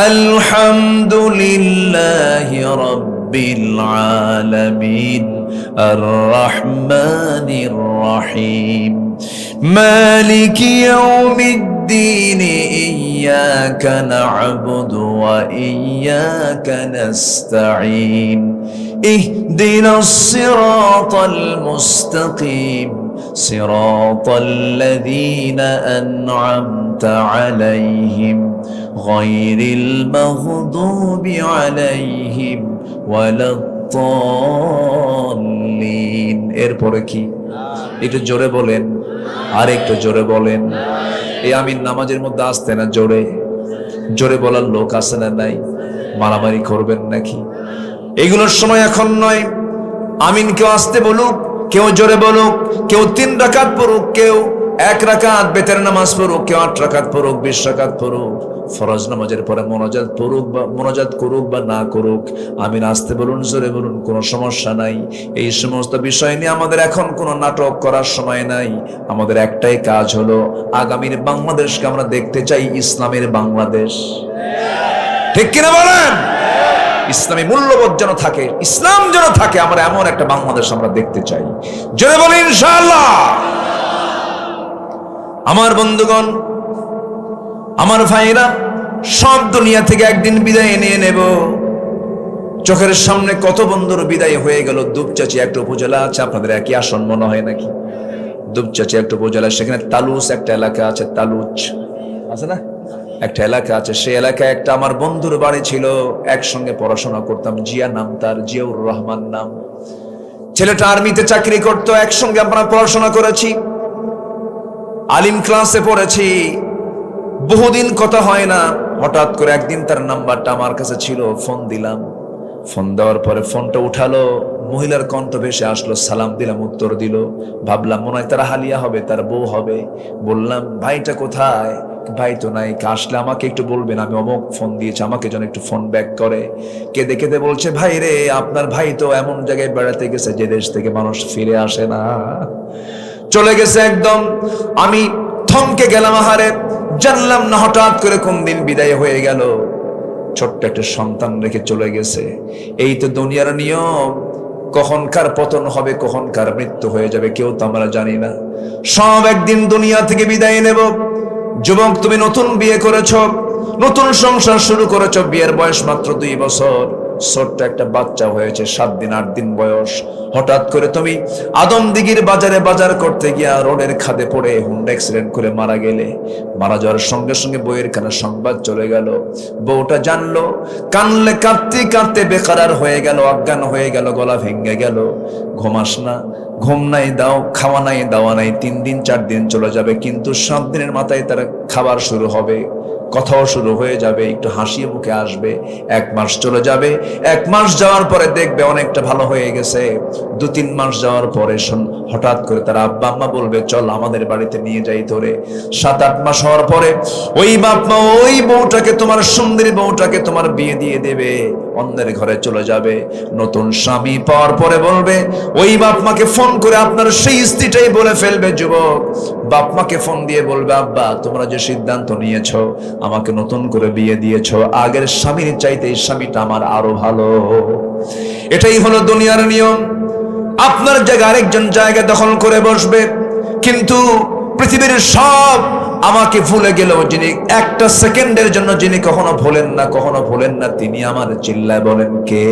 আলহামদুলিল্লাহি রাব্বিল আলামিন আর রহমানির রহিম মালিকি ইয়াউমিদ্দিন ইয়্যাকা না'বুদু ওয়া ইয়্যাকা নাস্তাঈন ইহদিনাস সিরাতাল মুস্তাকিম সিরাতাল লাযীনা আন'আমতা আলাইহিম গায়রিল মাগদুবি আলাইহিম ওয়ালাদ-দাল্লিন। এরপরে কি? একটু জোরে বলেন, আর একটু জোরে বলেন। এই আমিন নামাজের মধ্যে আসতে না, জোরে জোরে বলার লোক আছে না নাই? মারামারি করবেন নাকি? এগুলোর সময় এখন নয়। আমিন কেউ আসতে বলুক, কেউ জোরে বলুক, কেউ 3 রাকাত পড়ুক, কেউ 1 রাকাত বেতের নামাজ পড়ুক, কেউ 8 রাকাত পড়ুক, 20 রাকাত পড়ুক, ফরজ নামাজের পরে মোনাজাত পড়ুক বা মোনাজাত করুক বা না করুক, আমিন আসতে বলুন, জোরে বলুন, কোনো সমস্যা নাই। এই সমস্ত বিষয় নিয়ে আমাদের এখন কোনো নাটক করার সময় নাই। আমাদের একটাই কাজ হলো, আগামীর বাংলাদেশকে আমরা দেখতে চাই ইসলামের বাংলাদেশ। ঠিক কিনা বলেন? ইসলামী মূল্যবোধ যেন থাকে, ইসলাম যেন থাকে, আমরা এমন একটা বাংলাদেশ আমরা দেখতে চাই। জোরে বলি ইনশাআল্লাহ। আমার বন্ধুগণ, আমার ভাইরা, সব দুনিয়া থেকে একদিন বিদায় নিয়ে নেব। চোখের সামনে কত বন্ধুর বিদায় হয়ে গেল। দুপচাচি একটা উপজেলা আছে, আপনাদের একই আসন মনে হয় নাকি? দুপচাচি একটা উপজেলা, সেখানে তালুচ একটা এলাকা আছে, তালুচ আছে না, একটা এলাকা আছে। সেই এলাকায় একটা আমার বন্ধুর বাড়ি ছিল, একসঙ্গে পড়াশোনা করতাম। জিয়া নাম তার, জিয়াউর রহমান নাম। ছেলেটা আর্মিতে চাকরি করতো, একসঙ্গে আমরা পড়াশোনা করেছি, আলিম ক্লাসে পড়েছি, বহুদিন কথা হয় না। হঠাৎ করে একদিন তার নাম্বারটা আমার কাছে ছিল, ফোন দিলাম। ফোন দেওয়ার পরে ফোনটা উঠালো, মহিলার কণ্ঠ ভেসে আসলো। সালাম দিলাম, উত্তর দিল। ভাবলাম মনে হয় তার হালিয়া হবে, তার বউ হবে। বললাম, ভাইটা কোথায়? ভাই তো নাই। আসলে আমাকে একটু বলবেন, আমি অমুক ফোন দিয়েছি, আমাকে যেন একটু ফোন ব্যাক করে। কেঁদে কেঁদে বলছে, ভাই রে, আপনার ভাই তো এমন জায়গায় বেড়াতে গেছে যে দেশ থেকে মানুষ ফিরে আসে না, চলে গেছে একদম। আমি থমকে গেলাম, আহারে, জানলাম না হঠাৎ করে কোন দিন বিদায় হয়ে গেল। ছোট্ট একটা সন্তান রেখে চলে গেছে। এই তো দুনিয়ার নিয়ম, কখনকার পতন হবে, কখনকার মৃত্যু হয়ে যাবে, কেউ তো আমরা জানি না। সব একদিন দুনিয়া থেকে বিদায় নেব। যুবক, তুমি নতুন বিয়ে করেছো, নতুন সংসার শুরু করেছো, বিয়ের বয়স মাত্র 2 বছর, ছোট্ট একটা বাচ্চা হয়েছে, 7 দিন 8 দিন বয়স। হঠাৎ করে তুমি আদমদিঘির বাজারে বাজার করতে গিয়া রোডের খাদে পড়ে হুন্ডা অ্যাক্সিডেন্ট করে মারা গেলে। মারা যাওয়ার সঙ্গে সঙ্গে বউয়ের কানে সংবাদ চলে গেল। বউটা জানলো, কানলে কাঁদতে কাঁদতে বেকারার হয়ে গেল, অজ্ঞান হয়ে গেল, গলা ভেঙে গেল। ঘুমাস না, ঘুম নাই, দাও খাওয়া নাই, দাওয়া নাই। 3 দিন 4 দিন চলে যাবে, কিন্তু 7 দিনের মাথায় তার খাবার শুরু হবে, কথাও শুরু হয়ে যাবে, একটু হাসি মুখে আসবে। 1 মাস চলে যাবে, 1 মাস যাওয়ার পরে দেখবে অনেকটা ভালো হয়ে গেছে। 2-3 মাস যাওয়ার পরে হঠাৎ করে তার আব্বা আম্মা বলবে, চল আমাদের বাড়িতে নিয়ে যাই তোরে। 7-8 মাস হওয়ার পরে ওই বাপ মা ওই বউটাকে, তোমার সুন্দরী বউটাকে তোমার বিয়ে দিয়ে দেবে, অন্যের ঘরে চলে যাবে। নতুন স্বামী পাওয়ার পরে বলবে, ওই বাপ মাকে ফোন করে আপনার সেই স্ত্রীটাই বলে ফেলবে। যুবক, বাপ মাকে ফোন দিয়ে বলবে, আব্বা তোমরা যে সিদ্ধান্ত নিয়েছো, আমাকে নতুন করে বিয়ে দিয়েছো, আগের স্বামীর চাইতে এই স্বামীটা আমার আরো ভালো। এটাই হলো দুনিয়ার নিয়ম। আপনার জায়গা আরেকজন জায়গা দখল করে বসবে, কিন্তু পৃথিবীর সব আমাকে ভুলে গেলেও যিনি একটা সেকেন্ডের জন্য যিনি কখনো ভোলেন না, কখনো ভোলেন না, তিনি আমার। চিল্লায় বলেন কে?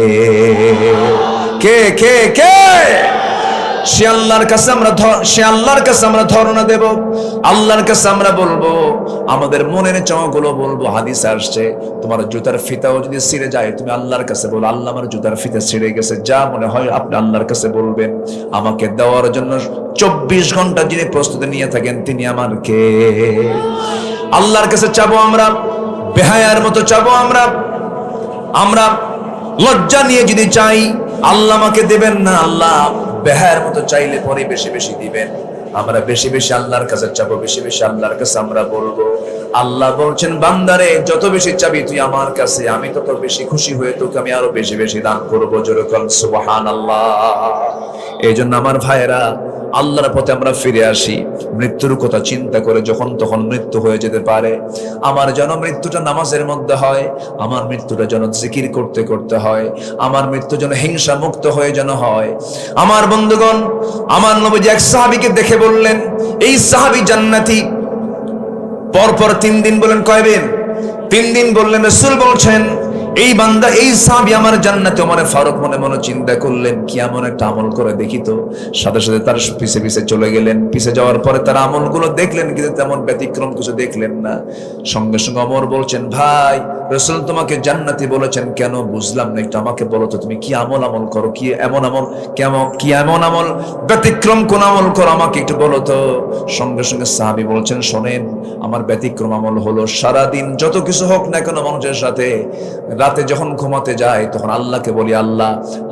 কে কে কে? সে আল্লাহর কাছে আমরা ধর্ণা দেব, আল্লাহর কাছে আমরা বলবো, আমাদের মনের চাওয়াগুলো বলবো। হাদিসে আসছে, তোমার জুতার ফিতাও যদি ছিঁড়ে যায়, তুমি আল্লাহর কাছে বলো, আল্লাহ আমার জুতার ফিতা ছিঁড়ে গেছে। যা মনে হয় আপনি আল্লাহর কাছে বলবেন। আমাকে দেওয়ার জন্য 24 ঘন্টা যিনি প্রস্তুতি নিয়ে থাকেন, তিনি আমার কে? আল্লাহর কাছে চাবো আমরা, বেহায়ার মতো চাবো আমরা লজ্জা নিয়ে যদি চাই, আল্লাহ আমাকে দেবেন না। আল্লাহ বেহায়ার মতো চাইলে পরে বেশি বেশি দিবেন। আমরা বেশি বেশি আল্লাহর কাছে চাবো, বেশি বেশি আল্লাহর কাছে আমরা বলবো। আল্লাহ বলছেন, বান্দারে যত বেশি চাবি তুই আমার কাছে, আমি তত বেশি খুশি হয়ে তোকে আমি আরো বেশি বেশি দান করবো। যেরকম সুবহানাল্লাহ। এই জন্য আমার ভাইয়েরা, আল্লাহর পথে আমরা ফিরে আসি। মৃত্যুর কথা চিন্তা করে যখন তখন মৃত্যু হয়ে যেতে পারে। আমার যেন মৃত্যুটা নামাজের মধ্যে হয়, আমার মৃত্যুটা যেন জিকির করতে করতে হয়, আমার মৃত্যু যেন হিংসা মুক্ত হয়ে যেন হয়। আমার বন্ধুগণ, আমার নবীজি এক সাহাবীকে দেখে বললেন, এই সাহাবী জান্নাতি। পরপর 3 দিন বলেন, কয়দিন? 3 দিন বললেন। রাসূল বলছেন, এই বান্দা, এই সাহাবী আমার জান্নাতে। ওমর ফারুক মনে মনে চিন্তা করলেন, কি এমন একটা আমল করে দেখি তো। সাথে সাথে তার পিছে পিছে চলে গেলেন। পিছে যাওয়ার পরে তার আমলগুলো দেখলেন, কিন্তু তেমন ব্যতিক্রম কিছু দেখলেন না। সঙ্গে সঙ্গে ওমর বলছেন, ভাই, রাসূল তোমাকে জান্নাতি বলেছেন কেন? বুঝলাম না, একটু আমাকে বলো তো, তুমি কি আমল করো? কি এমন আমল, কি এমন আমল, ব্যতিক্রম কোন আমল করো, আমাকে একটু বলো তো। সঙ্গে সঙ্গে সাহাবী বলছেন, শোনেন, আমার ব্যতিক্রম আমল হলো, সারাদিন যত কিছু হোক না কেন মানুষের সাথে, রাতে যখন ঘুমাতে যায় তখন আল্লাহকে বলি, আল্লাহ,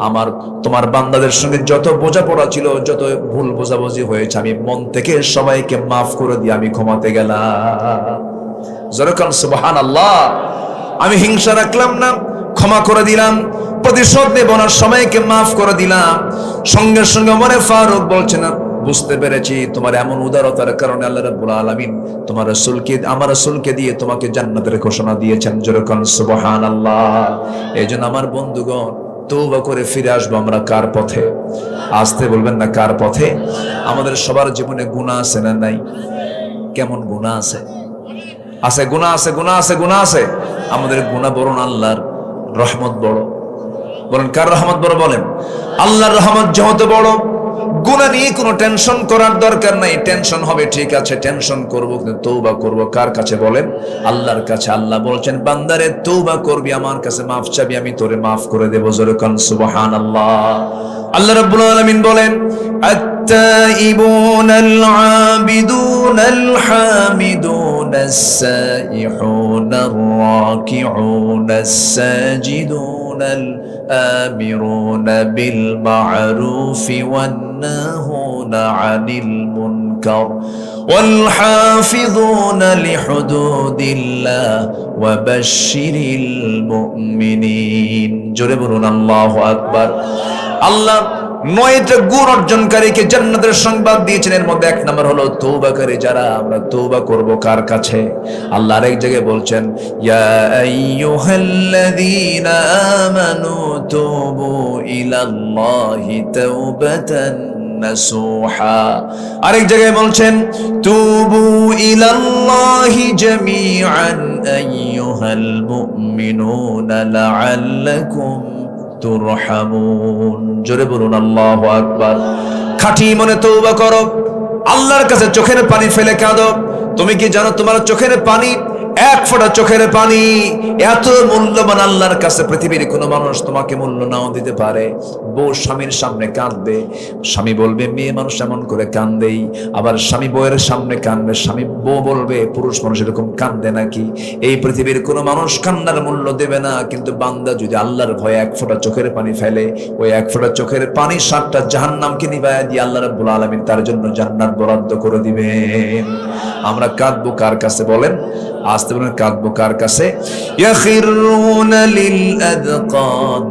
আমার তোমার বান্দাদের সঙ্গে যত বোঝাপড়া ছিল, যত ভুল বোঝাবুঝি হয়েছে, আমি মন থেকে সবাইকে মাফ করে দিয়ে আমি ঘুমাতে গেলাম। যখন সুবহানাল্লাহ, আমি হিংসা রাখলাম না, ক্ষমা করে দিলাম, প্রতিশোধ নেব না, সবাইকে মাফ করে দিলাম। সঙ্গে সঙ্গে ওমর ফারুক বলছেন, বুঝতে পেরেছি, তোমার এমন উদারতার কারণে আল্লাহ রাব্বুল আলামিন তোমার রাসূলকে, আমার রাসূলকে দিয়ে তোমাকে জান্নাতের ঘোষণা দিয়েছেন। যেরকম সুবহানাল্লাহ। এইজন্য আমার বন্ধুগণ, তওবা করে ফিরে আসবো আমরা কার পথে? আসতে বলবেন না, কার পথে? আমাদের সবার জীবনে গুনাহ আছে না নাই? কেমন গুনাহ আছে? আছে, গুনাহ আছে, গুনাহ আছে, গুনাহ আছে। আমাদের গুনাহ বড় না আল্লাহর রহমত বড়? বলেন, কার রহমত বড়? বলেন, আল্লাহর রহমত যত বড়। গুনাহ নিয়ে কোনো টেনশন করার দরকার নাই। টেনশন হবে, ঠিক আছে, টেনশন করব, কিন্তু তওবা করব কার কাছে? বলেন, আল্লাহর কাছে। আল্লাহ বলছেন, বান্দারে, তওবা করবি, আমার কাছে মাফ চাবি, আমি তোরে মাফ করে দেব। জোরে কান সুবহানাল্লাহ। আল্লাহ রাব্বুল আলামিন বলেন, আত-তাইবুনাল আবিদুনাল হামিদুনাস সাইহুনার রাকিউনাস সাজিদুনাল آمرون بالمعروف والناهون عن المنكر والحافظون لحدود الله وبشر المؤمنين। জোরে বলুন আল্লাহু আকবার। আল্লাহ 9টা গুণ অর্জনকারীকে জান্নাতের সংবাদ দিয়েছেন। এর মধ্যে 1 নম্বর হলো তওবাকারী যারা। আমরা তওবা করব কার কাছে? আল্লাহ আরেক জায়গায় বলছেন, ইয়া আইয়ুহাল্লাযীনা আমানু তুবু ইলাল্লাহি তাওবাতান নাসুহা। আরেক জায়গায় বলছেন, তুবু ইলাল্লাহি জামিআন আইয়ুহাল মুমিনুনা লাআল্লাকুম তুরহামুন। জোরে বলুন আল্লাহু আকবার। খাঁটি মনে তওবা করো, আল্লাহর কাছে চোখের পানি ফেলে কাঁদো। তুমি কি জানো, তোমার চোখের পানি, 1 ফোঁটা চোখের পানি এত মূল্যবান আল্লাহর কাছে, পৃথিবীর কোনো মানুষ তোমাকে মূল্য নাও দিতে পারে। বউ স্বামীর সামনে কাঁদবে, স্বামী বলবে, মেয়ে মানুষ এমন করে কান্দেই। আবার স্বামী বউয়ের সামনে কাঁদবে, স্বামী বউ বলবে, পুরুষ মানুষ এরকম কান্দে নাকি? এই পৃথিবীর কোনো মানুষ কান্নার মূল্য দেবে না। কিন্তু বান্দা যদি আল্লাহর ভয়ে 1 ফোঁটা চোখের পানি ফেলে, ওই 1 ফোঁটা চোখের পানি 7টা জাহান্নামকে নিভায়া দিয়ে আল্লাহ রাব্বুল আলামিন তার জন্য জান্নাত বরাদ্দ করে দিবেন। আমরা কাঁদবো কার কাছে? বলেন, আসতে বলেন, কাঁদবো কার কাছে? ইয়াখিরুনা লিল আযকান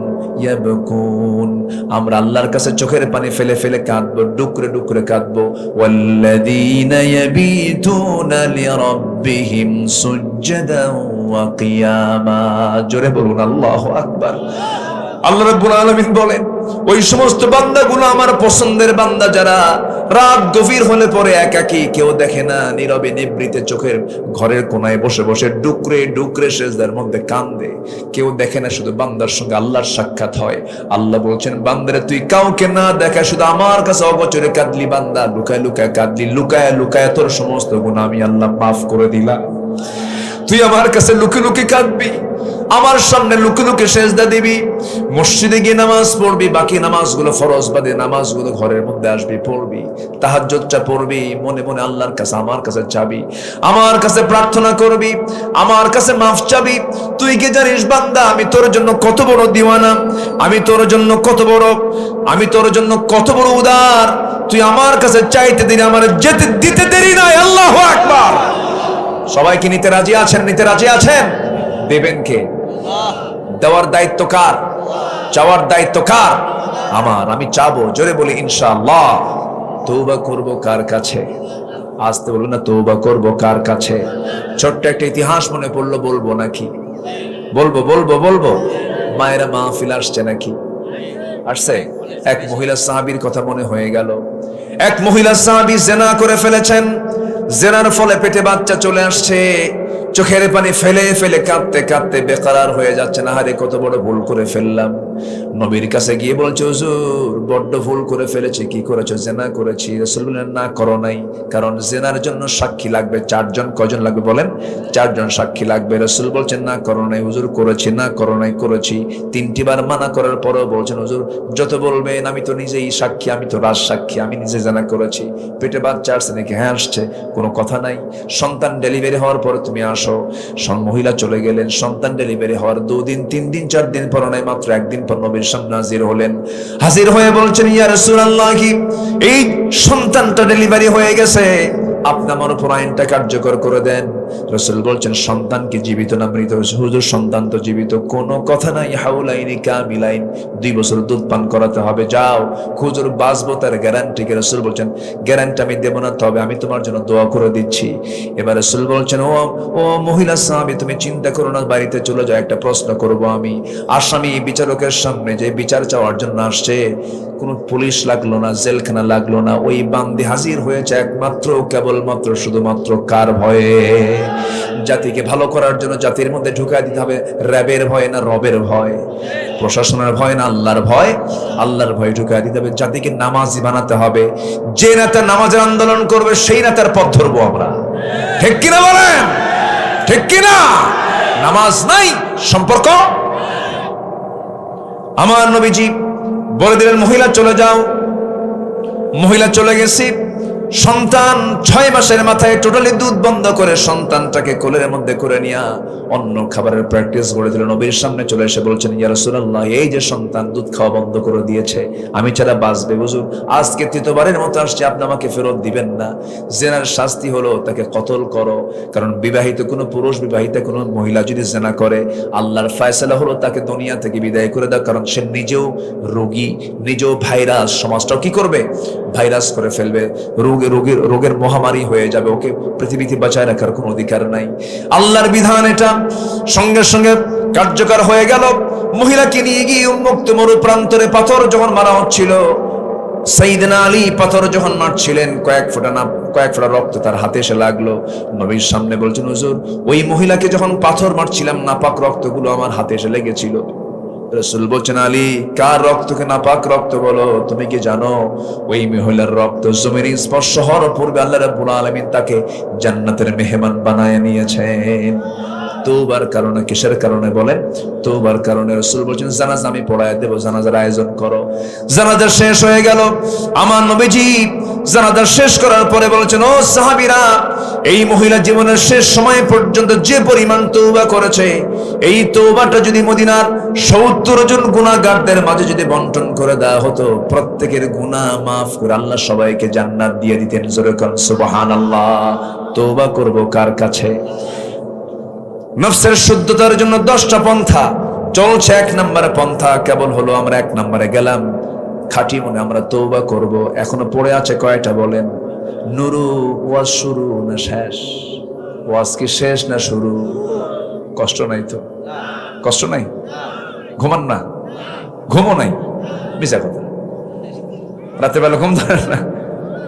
ইয়াবকুন। আমরা আল্লাহর কাছে চোখের পানি ফেলে ফেলে কাঁদবো, ডুকরে ডুকরে কাঁদবো। ওয়াল্লাযীনা ইয়াবিতুনা লিরাব্বিহিম সুজদান ওয়া কিয়ামা। জোরে বলুন আল্লাহু আকবার। আল্লাহ রাব্বুল আলামিন বলেন, ওই সমস্ত বান্দাগুলো আমার পছন্দের বান্দা যারা রাত গভীর হলে পরে একাকী, কেউ দেখে না, নীরবে নিভৃতে চোখের ঘরের কোনায় বসে বসে ডুকরে ডুকরে সিজদার মধ্যে কান্দে। কেউ দেখে না, শুধু বান্দার সঙ্গে আল্লাহর সাক্ষাৎ হয়। আল্লাহ বলছেন, বান্দারে, তুই কাউকে না দেখা শুধু আমার কাছে অগোচরে কাঁদলি, বান্দা লুকায় লুকায় কাঁদলি, লুকায় লুকায় তোর সমস্ত গুনাহ আমি আল্লাহ মাফ করে দিলাম। তুই আমার কাছে লুকে লুকে কাঁদবি, আমার সামনে লুকে লুকে সেজদা দিবি, মসজিদে গিয়ে নামাজ পড়বি, বাকি নামাজগুলো ফরজ বাদে নামাজগুলো ঘরের মধ্যে আসবি, পড়বি, তাহাজ্জুদটা পড়বি, মনে মনে আল্লাহর কাছে, আমার কাছে চাবি, আমার কাছে প্রার্থনা করবি, আমার কাছে মাফ চাবি। তুই কি জানিস বান্দা, আমি তোর জন্য কত বড় দিওয়ানা, আমি তোর জন্য কত বড়, আমি তোর জন্য কত বড় উদার। তুই আমার কাছে চাইতে দিন, আমার যেতে দিতে দেরি নাই। আল্লাহু আকবার। সবাই কি নিতে রাজি আছেন? নিতে রাজি আছেন? দেবেন কে? দেওয়ার দায়িত্ব কার? চাওয়ার দায়িত্ব কার? আমার। আমি চাবো, জোরে বলি ইনশাআল্লাহ। তওবা করব কার কাছে? আসতে বলবো না, তওবা করব কার কাছে? ছোট্ট একটা ইতিহাস মনে পড়লো, বলবো নাকি? বলবো। মায়েরা মাহফিল আসছে নাকি? আসছে? এক মহিলা সাহাবীর কথা মনে হয়ে গেল। এক মহিলা সাহাবী জিনা করে ফেলেছেন, জিনার ফলে পেটে বাচ্চা চলে আসছে, চোখের পানি ফেলে ফেলে কাঁদতে কাঁদতে বেকারার হয়ে যাচ্ছে, না হারে কত বড় ভুল করে ফেললাম। নবীর কাছে গিয়ে বলছে, হুজুর বড্ড ভুল করে ফেলেছি। কি করেছো? জিনা করেছি। রাসূল বললেন, না করো নাই, কারণ জিনার জন্য সাক্ষী লাগবে 4 জন। কয়জন লাগবে বলেন? 4 জন সাক্ষী লাগবে। রাসূল বলছেন, না করো নাই। হুজুর করেছি। না করো নাই, করেছি। 3টি বার মানা করার পরও বলছেন, হুজুর যত বলবেন, আমি তো নিজেই সাক্ষী, আমি তো রাজ সাক্ষী, আমি নিজে জিনা করেছি। পেটে বাচ্চা আসছে নাকি? হ্যাঁ আসছে। কোনো কথা নাই। সন্তান ডেলিভারি হওয়ার পরে তুমি আসো। মহিলা চলে গেলেন। সন্তান ডেলিভারি হওয়ার 2 দিন 3 দিন 4 দিন পর নয়, মাত্র 1 দিন পর নবীর সামনে হাজির হলেন। হাজির হয়ে বলছেন, ইয়া রাসূলুল্লাহ, এই সন্তানটা ডেলিভারি হয়ে গেছে, আপনি আমার উপর আইনটা কার্যকর করে দেন। রাসূল বলছেন, সন্তান কি জীবিত না মৃত? হুজুর সন্তান তো জীবিত। কোনো কথা নাই, হাউলাইনি কামিলাইন, 2 বছর দুধ পান করাতে হবে। যাও। হুজুর বাঁচবো তার গ্যারান্টি কি? রাসূল বলছেন, গ্যারান্টি আমি দেব না, তবে আমি তোমার জন্য দোয়া করে দিচ্ছি। এবার রাসূল বলছেন, ও মহিলা সাহাবী, তুমি চিন্তা করো না, বাড়িতে চলে যাও। একটা প্রশ্ন করব আমি। আসামি বিচারকের সামনে যে বিচার চাওয়ার জন্য আসছে, কোনো পুলিশ লাগলো না, জেলখানা লাগলো না, ওই বান্দি হাজির হয়েছে একমাত্র কেবলমাত্র শুধুমাত্র কার ভয়ে? জাতিকে ভালো করার জন্য জাতির মধ্যে ঢুকায় দিতে হবে। র্যাবের ভয় না রবের ভয়? প্রশাসনের ভয় না আল্লাহর ভয়? আল্লাহর ভয় ঢুকায় দিতে হবে। জাতিকে নামাজি বানাতে হবে। যে নেতা নামাজের আন্দোলন করবে, সেই নেতার পথ ধরবো আমরা। ঠিক কিনা বলেন? ঠিক কিনা? নামাজ নাই, সম্পর্ক। আমার নবীজি বলে দিলেন, মহিলা চলে যাও। মহিলা চলে গেছি। সন্তান 6 মাসের মাথায় টোটালি দুধ বন্ধ করে সন্তানটাকে কোলের মধ্যে করে নিয়ে অন্য খাবারের প্র্যাকটিস করে দিল। নবীর সামনে চলে এসে বলছেন, ইয়া রাসূলুল্লাহ, এই যে সন্তান দুধ খাওয়া বন্ধ করে দিয়েছে, আমি ছাড়া বাঁচবে? হুজুর আজকে 3য়বারের মতো আসছে, আপনি আমাকে ফেরত দিবেন না। জিনার শাস্তি হলো তাকে কতল করো। কারণ বিবাহিত কোনো পুরুষ, বিবাহিতা কোনো মহিলা যদি জিনা করে, আল্লাহর ফয়সালা হলো তাকে দুনিয়া থেকে বিদায় করে দাও। কারণ সে নিজেও রোগী, নিজেও ভাইরাস, সমাজটাও কি করবে? ভাইরাস করে ফেলবে। রোগের মহামারী হয়ে যাবে। ওকে পৃথিবীতে বাঁচায় রাখার কোনো অধিকার নাই। আল্লাহর বিধান এটা সঙ্গে সঙ্গে কার্যকর হয়ে গেল। মহিলাকে নিয়ে গিয়ে উন্মুক্ত মরু প্রান্তরে পাথর যখন মারা হচ্ছিল, সাইয়েদনা আলী পাথর যখন মারছিলেন, কয়েক ফোঁটা রক্ত তার হাতে এসে লাগলো। নবীর সামনে বলছেন, হুজুর ওই মহিলাকে যখন পাথর মারছিলাম, নাপাক রক্তগুলো আমার হাতে এসে লেগেছিল। রাসূল বলছেন, আলী কার রক্তকে নাপাক রক্ত বলো? তুমি কি জানো ওই মহিলার রক্ত জমির স্পর্শ হওয়ার পূর্বে আল্লাহ রাব্বুল আলামিন তাকে জান্নাতের মেহমান বানায় নিয়েছেন। তওবার কারণে। কিসের কারণে বলেন? তওবার কারণে। রাসূল বলেন, জানাজা আমি পড়ায় দেব, জানাজার আয়োজন করো। জানাজা শেষ হয়ে গেল। আমার নবীজি জানাজা শেষ করার পরে বলেছেন, ও সাহাবীরা, এই মহিলা জীবনের শেষ সময় পর্যন্ত যে পরিমাণ তওবা করেছে, এই তওবাটা যদি মদিনার 70 জন গুনাহগারদের মাঝে যদি বন্টন করে দেওয়া হতো, প্রত্যেকের গুনাহ মাফ করে আল্লাহ সবাইকে জান্নাত দিয়ে দিতেন। জোরে কোন সুবহানাল্লাহ। তওবা করব কার কাছে? নফসের শুদ্ধতার জন্য 10টা পন্থা চলছে। 1 নম্বরে পন্থা কেবল হলো আমরা 1 নম্বরে গেলাম, খাঁটি মনে আমরা তওবা করব। এখনো পড়ে আছে কয়টা বলেন? নুরু ওয়াজ শুরু না শেষ? ওয়াজ কি শেষ না শুরু? কষ্ট নাই তো? কষ্ট নাই? ঘুমান না? ঘুমও নাই? মিছা কথা। রাতের বেলা ঘুম ধরে না?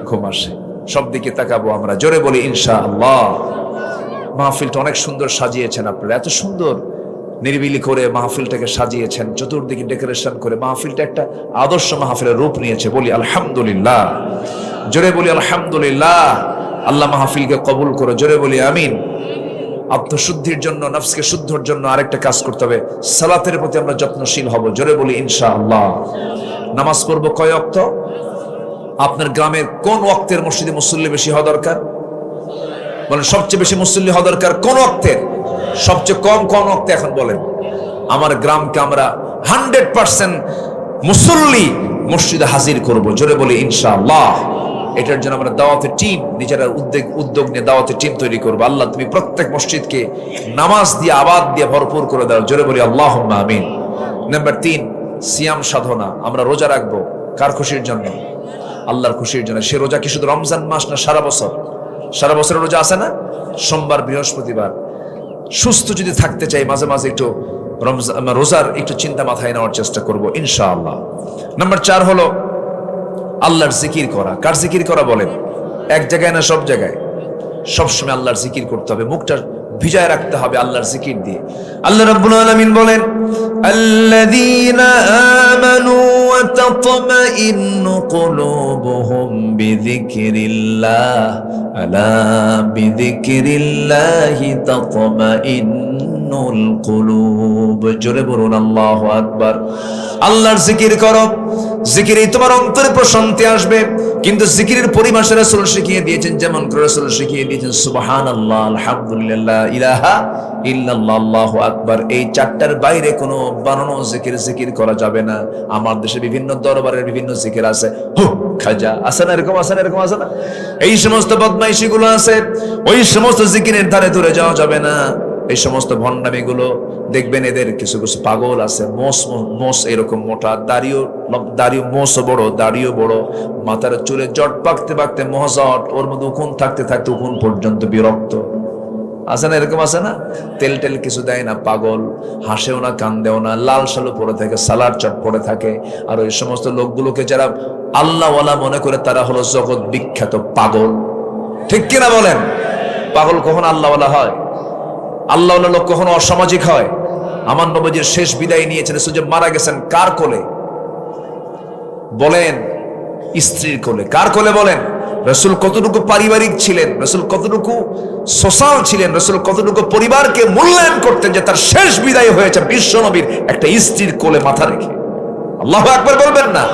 ঘুম আসে। সব দিকে তাকাবো আমরা, জোরে বলি ইনশাআল্লাহ। মাহফিলটা অনেক সুন্দর সাজিয়েছেন আপনারা, এত সুন্দর নিরিবিলি করে মাহফিলটাকে সাজিয়েছেন, চতুর্দিকে ডেকোরেশন করে মাহফিলটা একটা আদর্শ মাহফিলের রূপ নিয়েছে। বলি আলহামদুলিল্লাহ। জোরে বলি আলহামদুলিল্লাহ। আল্লাহ মাহফিলকে কবুল করে, জোরে বলি আমিন। আত্মশুদ্ধির জন্য, নফসকে শুদ্ধর জন্য আরেকটা কাজ করতে হবে, সালাতের প্রতি আমরা যত্নশীল হব। জোরে বলি ইনশাআল্লাহ। নামাজ পড়বো কয় ওয়াক্ত? আপনার গ্রামের কোন ওয়াক্তের মসজিদে মুসল্লি বেশি হওয়া দরকার? বলেন সবচেয়ে বেশি মুসল্লি হওয়া দরকার কোন ওয়াক্তের? সবচেয়ে কম কোন ওয়াক্তে? এখন বলেন। আমার গ্রামকে আমরা 100% মুসল্লি মসজিদে হাজির করব। জোরে বলি ইনশাআল্লাহ। এটার জন্য আমরা দাওয়াতের টিম, নিজেরা উদ্যোগ নিয়ে দাওয়াতের টিম তৈরি করবো। আল্লাহ তুমি প্রত্যেক মসজিদকে নামাজ দিয়ে আবাদ দিয়ে ভরপুর করে দাও। জোরে বলি আল্লাহুম্মা আমিন। নাম্বার 3, সিয়াম সাধনা। আমরা রোজা রাখবো কার খুশির জন্য? আল্লাহর খুশির জন্য। সে রোজা কি শুধু রমজান মাস না সারা বছর? সারা বছরের রোজা আছে না? সোমবার বৃহস্পতিবার। সুস্থ যদি থাকতে চাই মাঝে মাঝে একটু রোজার একটু চিন্তা মাথায় নেওয়ার চেষ্টা করব ইনশাআল্লাহ। নাম্বার 4 হলো আল্লাহর জিকির করা। কার জিকির করা বলেন? এক জায়গায় না সব জায়গায়? সবসময় আল্লাহর জিকির করতে হবে, মুখটা ভিজায় রাখতে হবে আল্লাহর জিকির দিয়ে। আল্লাহ রাব্বুল আলামিন বলেন, আল্লাযীনা আমানু ওয়া তাতমাইন্নু কুলুবুহুম বিযিকরিল্লাহ আলা বিযিকরিল্লাহি তাতমাইন্নুল কুলুব। জোরে বলুন আল্লাহু আকবার। আল্লাহর জিকির করো, জিকিরেই তোমার অন্তরে প্রশান্তি আসবে। কিন্তু জিকিরের পরিভাষা রাসূল শিখিয়ে দিয়েছেন, যেমন করে রাসূল শিখিয়ে দিয়েছেন সুবহানাল্লাহ, আলহামদুলিল্লাহ, ইলাহা ইল্লাল্লাহ, আল্লাহু আকবার। এই চারটার বাইরে কোনো বানানো জিকির করা যাবে না। আমার দেশে বিভিন্ন দরবারের বিভিন্ন জিকির আছে, হু খাজা আছে না, এরকম আছে না, এরকম আছে না, এই সমস্ত বদমাইশিগুলো আছে। ওই সমস্ত জিকিরের ধারে দূরে যাওয়া যাবে না। এই সমস্ত ভণ্ডামি গুলো দেখবেন, এদের কিছু কিছু পাগল আছে, মোস এরকম মোটা, দাড়িও মোসও বড়, দাড়িও বড়, মাথার চুলে জট পাকতে পাকতে মহাজট, ওর মধ্যে উকুন থাকতে থাকতে উকুন পর্যন্ত বিরক্ত আছে না, এরকম আছে না? তেল টেল কিছু দেয় না, পাগল, হাসেও না, কান্দেও না, লাল সালু পড়ে থাকে, সালার চট পড়ে থাকে। আর ওই সমস্ত লোকগুলোকে যারা আল্লাহওয়ালা মনে করে তারা হলো জগৎ বিখ্যাত পাগল। ঠিক কিনা বলেন? পাগল কখন আল্লাহওয়ালা হয়? আল্লাহওয়ালা লোক কখনো অসামাজিক হয়? আমার নবীজির শেষ বিদায় নিয়েছেন, সুযোগ মারা গেছেন কার কোলে বলেন? স্ত্রীর কোলে। কার কোলে বলেন? রাসূল কতটুকু পারিবারিক ছিলেন, রাসূল কতটুকু সোশ্যাল ছিলেন, রাসূল কতটুকু পরিবারকে মূল্যায়ন করতেন যে তার শেষ বিদায় হয়েছে বিশ্ব নবীর একটা স্ত্রীর কোলে মাথা রেখে। আল্লাহু আকবার বলবেন না?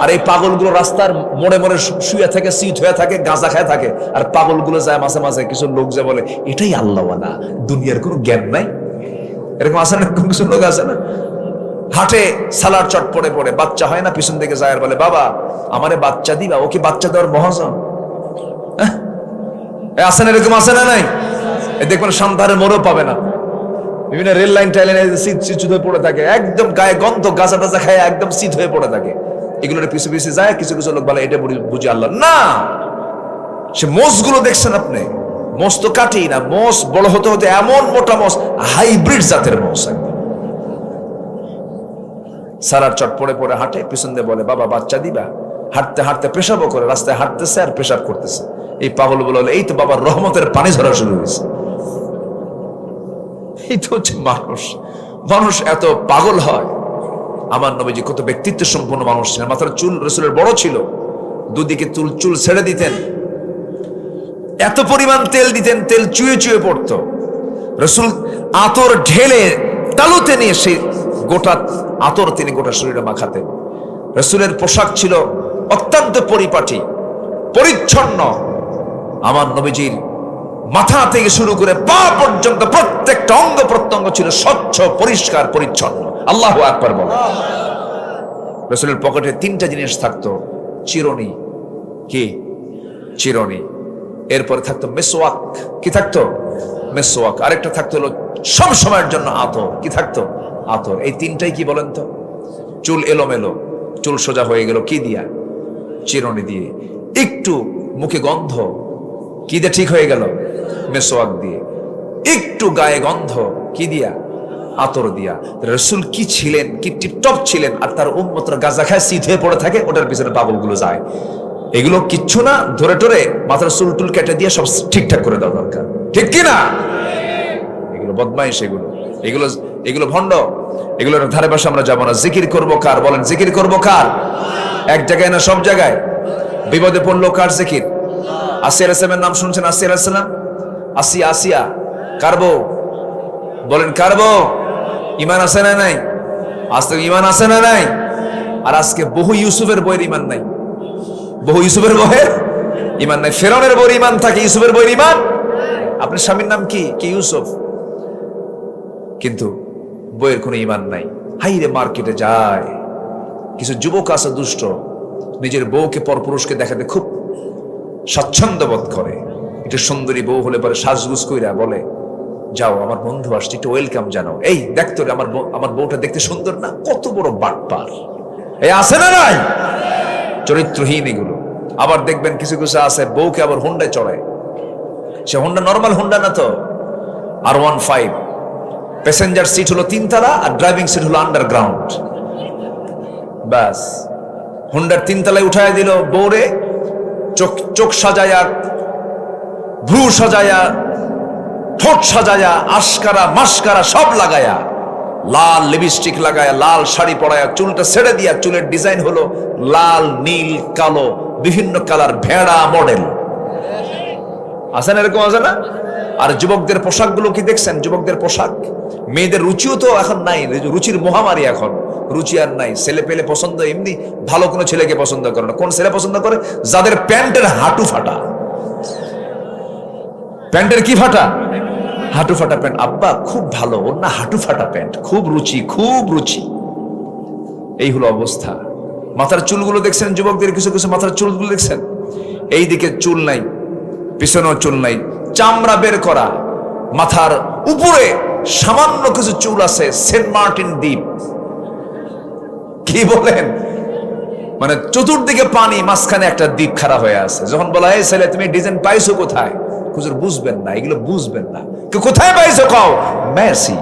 আর এই পাগলগুলো রাস্তার মোড়ে মোড়ে শুয়ে থাকে, সিট হয়ে থাকে, গাঁজা খায় থাকে। আর পাগলগুলো যায় মাঝে মাঝে কিছু লোক যে বলে এটাই আল্লাহওয়ালা, দুনিয়ার কোনো জ্ঞান নাই। এরকম আছে না? কিছু লোক আছে না, হাটে সালার চট পড়ে পড়ে, বাচ্চা হয় না, পিছন দিকে যায় আর বলে বাবা আমারে বাচ্চা দিবা। ও কি বাচ্চা দেওয়ার মহাজন? আছে না, এরকম আছে না? নাই? দেখবেন সন্ধানের মোড়ও পাবে না, বিভিন্ন রেল লাইন টাইলাইনে সিট হয়ে পড়ে থাকে, একদম গায়ে গন্ধ, গাছা টাচা খায় একদম সিট হয়ে পড়ে থাকে। এগুলোর পিছু পিছু যায়, কিছু কিছু লোক বলে এটা বুঝি আল্লাহ না। সে মোষগুলো দেখছেন আপনি, মোষ তো কাটেই না, মোষ বড় হতে হতে এমন মোটা মোষ, হাইব্রিড জাতের মোষ একদম। সারার চট পড়ে পড়ে হাঁটে, পিছন দিয়ে বলে বাবা বাচ্চা দিবা। হাঁটতে হাঁটতে পেশাবও করে, রাস্তায় হাঁটতেছে আর পেশাব করতেছে। এই পাগল বলে এই তো বাবার রহমতের পানি ঝরা শুরু হয়েছে। এই তো হচ্ছে মানুষ। মানুষ এত পাগল হয়। আমার নবীজি কত ব্যক্তিত্ব সম্পন্ন মানুষ ছিলেন। মাথার চুল রাসূলের বড় ছিল, দুদিকে চুল ছেড়ে দিতেন, এত পরিমাণ তেল দিতেন, তেল চুয়ে চুয়ে পড়তো। রাসূল আতর ঢেলে তালুতে নিয়ে সেই গোটা আতর তিনি গোটা শরীরে মাখাতেন। রাসূলের পোশাক ছিল অত্যন্ত পরিপাটি, পরিচ্ছন্ন। আমার নবীজির মাথা থেকে শুরু করে পা পর্যন্ত প্রত্যেকটা অঙ্গ প্রত্যঙ্গ ছিল স্বচ্ছ, পরিষ্কার, পরিচ্ছন্ন। আল্লাহু আকবার বলেন। রাসূলের পকেটে 3টা জিনিস থাকতো, চিরুনি, কি চিরুনি, এরপরে থাকতো মেসওয়াক, কি থাকতো মেসওয়াক, আরেকটা থাকতো হলো সব সময়ের জন্য আতর, কি থাকতো আতর। এই 3টাই কি বলেন তো? চুল এলোমেলো, চুল সোজা হয়ে গেল কি দিয়া? চিরুনি দিয়ে। একটু মুখে গন্ধ, কি দিয়ে ঠিক হয়ে গেল? মেসওয়াক দিয়ে। একটু গায়ে গন্ধ, কি দিয়া? আতর দিয়া। রাসূল কি ছিলেন, কি টিপটপ ছিলেন। আর তার উম্মতরা গাঁজা খায়, সিট হয়ে পড়ে থাকে, ওটার পিছনে পাগলগুলো যায়। এগুলো কিচ্ছু না, ধরে টরে মাথার চুল টুল কেটে দিয়ে সব ঠিকঠাক করে দেওয়া দরকার, ঠিক কিনা? এগুলো বদমাইশ, এগুলো ভণ্ড, এগুলোর ধারে পাশে আমরা যাবো না। জিকির করবো কার বলেন? জিকির করবো কার? এক জায়গায় না সব জায়গায়? বিপদে পড়লো কার জিকির? আসিয়া আলাইহিস সালামের নাম শুনছেন? আসিয়া আলাইহিস সালাম, আসিয়া কার বউ বলেন? কার বউ? ইমান আছে না নাই? আজকে ইমান আছে না নাই? আর আজকে বহু ইউসুফের বইয়ের ইমান নাই, বহু ইউসুফের বইয়ের ইমান নাই। ফেরাউনের বইয়ের ইমান থাকে, ইউসুফের বইয়ের ইমান। আপনার স্বামীর নাম কি? ইউসুফ, কিন্তু বইয়ের কোনো ইমান নাই। হাইরে মার্কেটে যায়, কিছু যুবক আছে দুষ্ট, নিজের বউকে পরপুরুষকে দেখাতে খুব স্বাচ্ছন্দ্য বোধ করে। একটু সুন্দরী বউ হলে পরে সাজগুজ কইরা বলে যাও আমার বন্ধু আসছে, একটু ওয়েলকাম জানাও। এই দেখতো আমার বউটা দেখতে সুন্দর না? কত বড় বাটপার! এই আছে না নাই? চরিত্রহীন এগুলো। আবার দেখবেন কিছু কিছু আছে বউকে আবার হুন্ডায় চড়ায়। সে হুন্ডা নর্মাল হুন্ডা না তো, R15, প্যাসেঞ্জার সিট হলো 3 তলা আর ড্রাইভিং সিট হলো আন্ডারগ্রাউন্ড। ব্যাস হুন্ডার 3 তলায় উঠায় দিল বউরে, চোখ সাজায়া, ভ্রু সাজায়া, ঠোঁট সাজায়া, আশকারা মাস্কারা সব লাগায়া, লাল লিপস্টিক লাগায়া, লাল শাড়ি পরায়া, চুলটা ছেড়ে দিয়া, চুলের ডিজাইন হলো লাল, নীল, কালো, বিভিন্ন কালার, ভেড়া মডেল। আছেন এরকম, আছে না? আর যুবকদের পোশাকগুলো কি দেখছেন? যুবকদের পোশাক, মেয়েদের রুচিও তো এখন নাই, রুচির মহামারী এখন, রুচি আর নাই। ছেলে পেলে পছন্দ এমনি ভালো কোনো ছেলেকে পছন্দ করে না। কোন ছেলে পছন্দ করে? যাদের প্যান্টের হাঁটু ফাটা। প্যান্টের কি ফাটা? হাঁটু ফাটা প্যান্ট। আব্বা খুব ভালো, ওর না হাঁটু ফাটা প্যান্ট, খুব রুচি, খুব রুচি। এই হলো অবস্থা। মাথার চুলগুলো দেখছেন যুবকদের, কিছু কিছু মাথার চুলগুলো দেখছেন, এই দিকে চুল নাই, পিছনেও চুল নাই, চামড়া বের করা। মাথার উপরে সামান্য কিছু চুল আছে, সেন্ট মার্টিন দ্বীপ। কি বলেন? মানে চতুর্দিকে পানি, মাঝখানে একটা দ্বীপ খাড়া হয়ে আছে। যখন বলা হয় ছেলে তুমি ডিজাইন পাইছো কোথায়, হুজুর বুঝবেন না, এগুলো বুঝবেন না। কোথায় পাইছো কও? মেসি।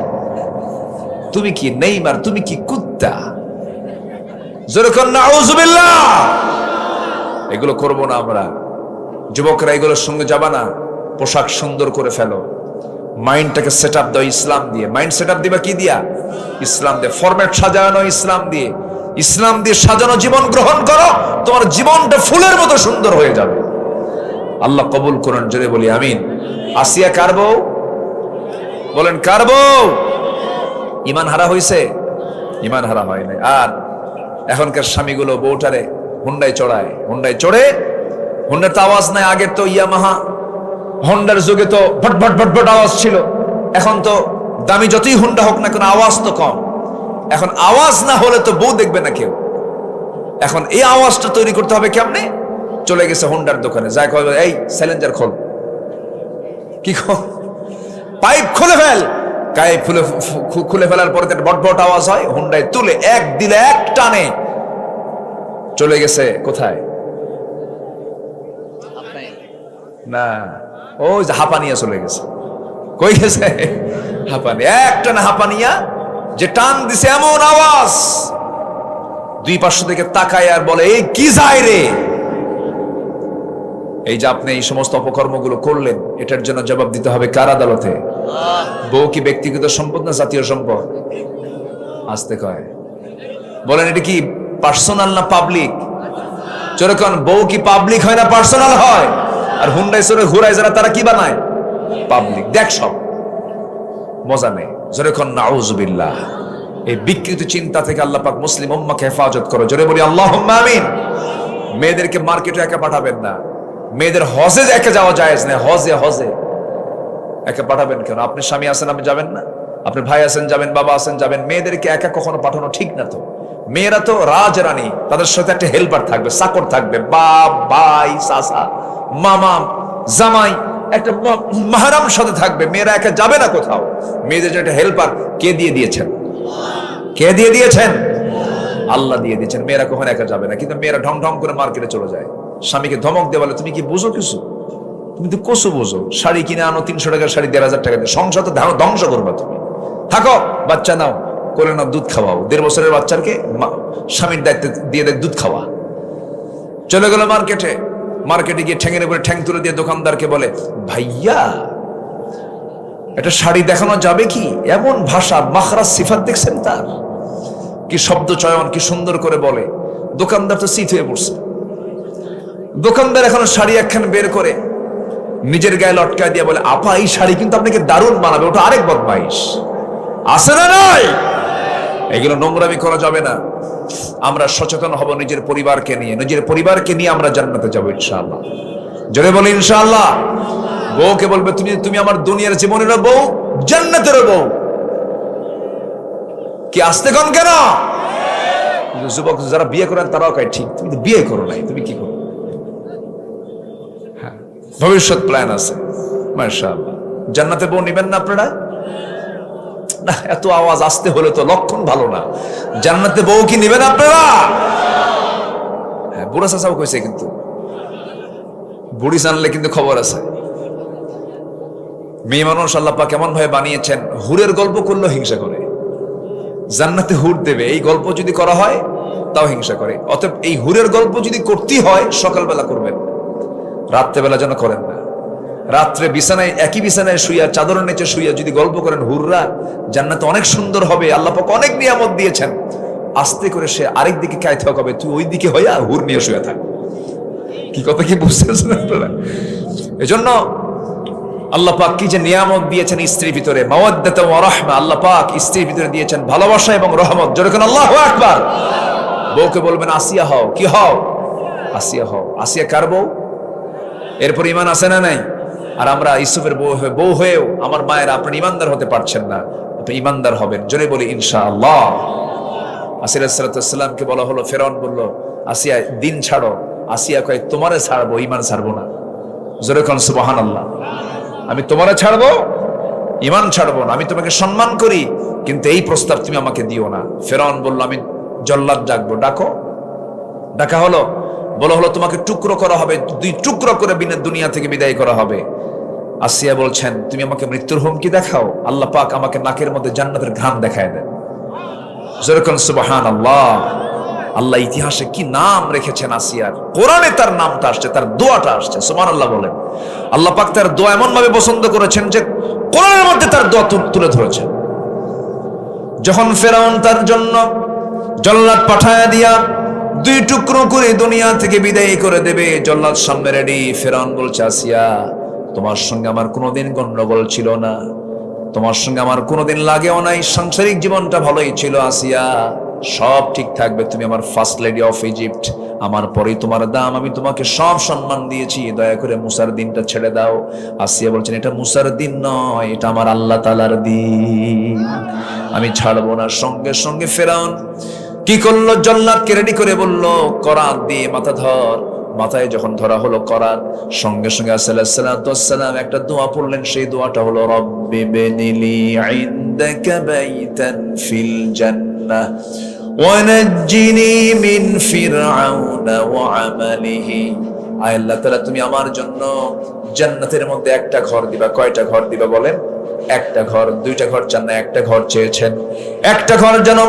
তুমি কি নেইমার? তুমি কি কুত্তা? জোরে কর না আউযুবিল্লাহ। এগুলো করবো না আমরা। যুবকরা এগুলোর সঙ্গে যাবা না। পোশাক সুন্দর করে ফেলো, মাইন্ডটাকে সেট আপ দাও ইসলাম দিয়ে। মাইন্ড সেট আপ দিবা কি দিয়া? ইসলাম দিয়ে। ফরম্যাট সাজানো ইসলাম দিয়ে। ইসলাম দিয়ে সাজানো জীবন গ্রহণ করো, তোমার জীবনটা ফুলের মতো সুন্দর হয়ে যাবে। আল্লাহ কবুল করেন, জোরে বলি আমিন। আসিয়া কার বউ? বলেন কার বউ? ইমান হারা হইছে? ইমান হারা হয় নাই। আর এখনকার স্বামীগুলো বউটারে হুন্ডায় চড়ায়। হুন্ডায় চড়ে, হুন্ডার তো আওয়াজ নাই। আগের তো ইয়ামাহা হন্ডার যুগে তো ভট ভট ভট ভট আওয়াজ ছিল। এখন তো দামি যতই হুন্ডা হোক না কেন আওয়াজ তো কম। এখন আওয়াজ না হলে তো বউ দেখবে না কেউ। এখন এই আওয়াজটা তৈরি করতে হবে কেমনে? চলে গেছে হুন্ডার দোকানে, যাই কয় এই সাইলেন্সার খোল। কি খোল? পাইপ খুলে ফেল। পাইপ খুলে ফেলার পরে ভট ভট আওয়াজ হয়। হুন্ডায় তুলে এক দিলে এক টানে চলে গেছে কোথায়? না, ও হাঁপানিয়া চলে গেছে। কই গেছে? হাঁপানিয়া। এক টানে হাঁপানিয়া, যে টান দিছে এমন আওয়াজ, দুই পার্শ্ব থেকে তাকায় আর বলে এই কি যায় রে। এই যে আপনি এই সমস্ত অপকর্মগুলো করলেন, এটার জন্য জবাব দিতে হবে কার আদালতে? বউ কি ব্যক্তিগত সম্পদ না জাতীয় সম্পদ? আসতে কয়, বলেন এটা কি পার্সোনাল না পাবলিক? যেরকম বউ কি পাবলিক হয় না পার্সোনাল হয়? আর হুন্ডাই চড়ে ঘুরায় যারা, তারা কি বানায়? পাবলিক। দেখ সব মজা নেই। যেরকম নাউযুবিল্লাহ। এই বিকৃত চিন্তা থেকে আল্লাহ পাক মুসলিম উম্মাহকে হেফাজত করো। জোরে বলি আল্লাহুম্মা আমিন। মেয়েদেরকে মার্কেটে একা পাঠাবেন না। মেয়েদের হজে একা যাওয়া জায়েজ না। হজে একা পাঠাবেন কেন? আপনি স্বামী আছেন, আপনি যাবেন না? আপনি ভাই আছেন যাবেন, বাবা আছেন যাবেন। মেয়েদেরকে একা কখনো পাঠানো ঠিক না তো। মেয়েরা তো রাজরানী, তাদের সাথে একটা হেল্পার থাকবে, চাকর থাকবে, বাপ, ভাই, চাচা, মামা, জামাই, একটা মাহরাম সাথে থাকবে। মেয়েরা একা যাবে না কোথাও। মেয়েদের যে একটা হেল্পার কে দিয়ে দিয়েছেন? কে দিয়ে দিয়েছেন? আল্লাহ দিয়ে দিয়েছেন। মেয়েরা কখনো একা যাবে না। কিন্তু মেয়েরা ঢং ঢং করে মার্কেটে চলে যায়। স্বামীকে ধমক দিয়ে বলে তুমি কি বুঝো কিছু? তুমি তো কসু বোঝো। শাড়ি কিনে আনো 300 টাকার শাড়ি 1500 টাকা দিয়ে, সংসার তো ধ্বংস করবা তুমি। থাকো, বাচ্চা নাও, করে নাও, দুধ খাওয়াও। 1.5 বছরের বাচ্চাকে স্বামীর দায়িত্ব দিয়ে দুধ খাওয়া। চলে গেল মার্কেটে। মার্কেটে গিয়ে ঠ্যাঙের উপরে ঠ্যাং তুলে দিয়ে দোকানদারকে বলে ভাইয়া এটা শাড়ি দেখানো যাবে কি? এমন ভাষা, মাখরাজ, সিফাত দেখছেন তার? কি শব্দ চয়ন, কি সুন্দর করে বলে। দোকানদার তো চিত হয়ে পড়ছে। দোকানদার এখন শাড়ি একখান বের করে নিজের গায়ে লটকায় দিয়ে বলে আপা এই শাড়ি কিন্তু আপনাকে দারুণ মানাবে। ওটা আরেক বদমাইশ। আছে না নাই? এগুলো নোংরামি করা যাবে না। আমরা সচেতন হব নিজের পরিবারকে নিয়ে। নিজের পরিবারকে নিয়ে আমরা জান্নাতে যাবো ইনশাআল্লাহ। জোরে বলি ইনশাআল্লাহ। বউকে বলবে তুমি আমার দুনিয়ার জীবনের বউ, জান্নাতের বউ। কি আসতে কোন কেন? যুবক যারা বিয়ে করেন তারাও কয় ঠিক, তুমি তো বিয়ে করো নাই, তুমি কি করো? হ্যাঁ, ভবিষ্যৎ প্ল্যান আছে মাশাআল্লাহ। জান্নাতে বউ নিবেন না আপনারা? না, এত আওয়াজ আসতে হলে তো লক্ষণ ভালো না। জান্নাতে বউ কি নিবেন আপনারা? হ্যাঁ, বুড়া চাচাও কইছে কিন্তু বুড়ি জানলে কিন্তু খবর আছে। মেয়ে মানুষ আল্লাহ পাক কেমন ভাবে বানিয়েছেন, হুরের গল্প করলেও হিংসা করে। জান্নাতে হুর দেবে এই গল্প যদি করা হয় তাও হিংসা করে। অতএব এই হুরের গল্প যদি করতেই হয় সকালবেলা করবেন, রাত্রেবেলা যেন করেন না। রাত্রে বিছানায়, একই বিছানায় শুইয়া, চাদরের নিচে শুইয়া যদি গল্প করেন হুররা জান্নাতে অনেক সুন্দর হবে, আল্লাহ পাক অনেক নিয়ামত দিয়েছেন, আস্তে করে সে আরেক দিকে কায়তে হবে, তুই ওই দিকে হইয়া হুর নিয়ে শুয়ে থাক। কি কথা কি বুঝতেছেন আপনারা? এজন্য আল্লাহ পাক কি যে নিয়ামত দিয়েছেন স্ত্রীর ভিতরে, মাওয়াদ্দাতা ওয়া রাহমা, আল্লাহ পাক স্ত্রীর ভিতরে দিয়েছেন ভালোবাসা এবং রহমত। জোরে কোন আল্লাহু আকবার। বউকে বলবেন আসিয়া হও, কি হও? আসিয়া হও। আসিয়া কার বউ? এরপর ইমান আছে না নাই? আর আমরা ইউসুফের বউ হয়েও আমার মায়ের আপনার ইমানদার হতে পারছেন না, আপনি ইমানদার হবেন। জোরে বলি ইনশাআল্লাহ। আসিয়া আলাইহিস সালামকে বলা হলো, ফেরাউন বলল আসিয়া দিন ছাড়ো, আসিয়া কয় তোমারে ছাড়বো, ইমান ছাড়বো না। জোরে কোন সুবহানাল্লাহ। আমি তোমারে ছাড়বো, ইমান ছাড়বো না। আমি তোমাকে সম্মান করি, কিন্তু এই প্রস্তাব তুমি আমাকে দিও না। ফেরাউন বলল আমি জল্লাদ ডাকবো। ডাকো। ডাকা হলো, বলা হলো তোমাকে টুকরো করা হবে, 2 টুকরো করে দুনিয়া থেকে বিদায় করা হবে। আসিয়া বলছেন তুমি আমাকে মৃত্যুর হুমকি দেখাও, আল্লাহ পাক আমাকে নাকের মধ্যে জান্নাতের ঘ্রাণ দেখায় দেন। যেরকম সুবহানাল্লাহ। আল্লাহ ইতিহাসে কি নাম রেখেছেন আসিয়ার, কোরআনে তার নামটা আসছে, তার দোয়াটা আসছে। সুবহানাল্লাহ বলেন। আল্লাহ পাক তার দোয়া এমন ভাবে পছন্দ করেছেন যে কোরআনের মধ্যে তার দোয়া তুলে ধরেছেন। যখন ফেরাউন তার জন্য জল্লাদ পাঠায়া দিয়া 2 টুকরো করে দুনিয়া থেকে বিদায় করে দেবে, জল্লাদ সামনে রেডি। ফেরাউন বলছে আসিয়া তোমার সঙ্গে আমার কোনোদিন গন্ডগোল ছিল না, তোমার সঙ্গে আমার কোনোদিন লাগেও নাই, সাংসারিক জীবনটা ভালোই ছিল আসিয়া, সব ঠিক থাকবে। তুমি আমার ফার্স্ট লেডি অফ ইজিপ্ট, আমার পরেই তোমার দাম, আমি তোমাকে সব সম্মান দিয়েছি, দয়া করে মুসার দিনটা ছেড়ে দাও। আসিয়া বলছেন এটা মুসার দিন নয়, এটা আমার আল্লাহ তাআলার দিন, আমি ছাড়বো না। সঙ্গে সঙ্গে ফেরাউন কি করলো, জল্লাদকে রেডি করে বলল করাত দিয়ে মাথা ধর। মাথায় যখন ধরা হলো করাত, সঙ্গে সঙ্গে আসসালাম একটা দোয়া পড়লেন। সেই দোয়াটা হলো রব্বি বিনিলি ইনদাকা বাইতান ফিল জান্নাহ ওয়া নাজ্জিনি মিন ফিরআউনা ওয়া আমালিহি। আয় আল্লাহ তাআলা তুমি আমার জন্য জান্নাতের মধ্যে একটা ঘর দিবা। কয়টা ঘর দিবা বলেন? একটা ঘর। 2টা ঘর চান না, একটা ঘর চেয়েছেন। একটা ঘর যেন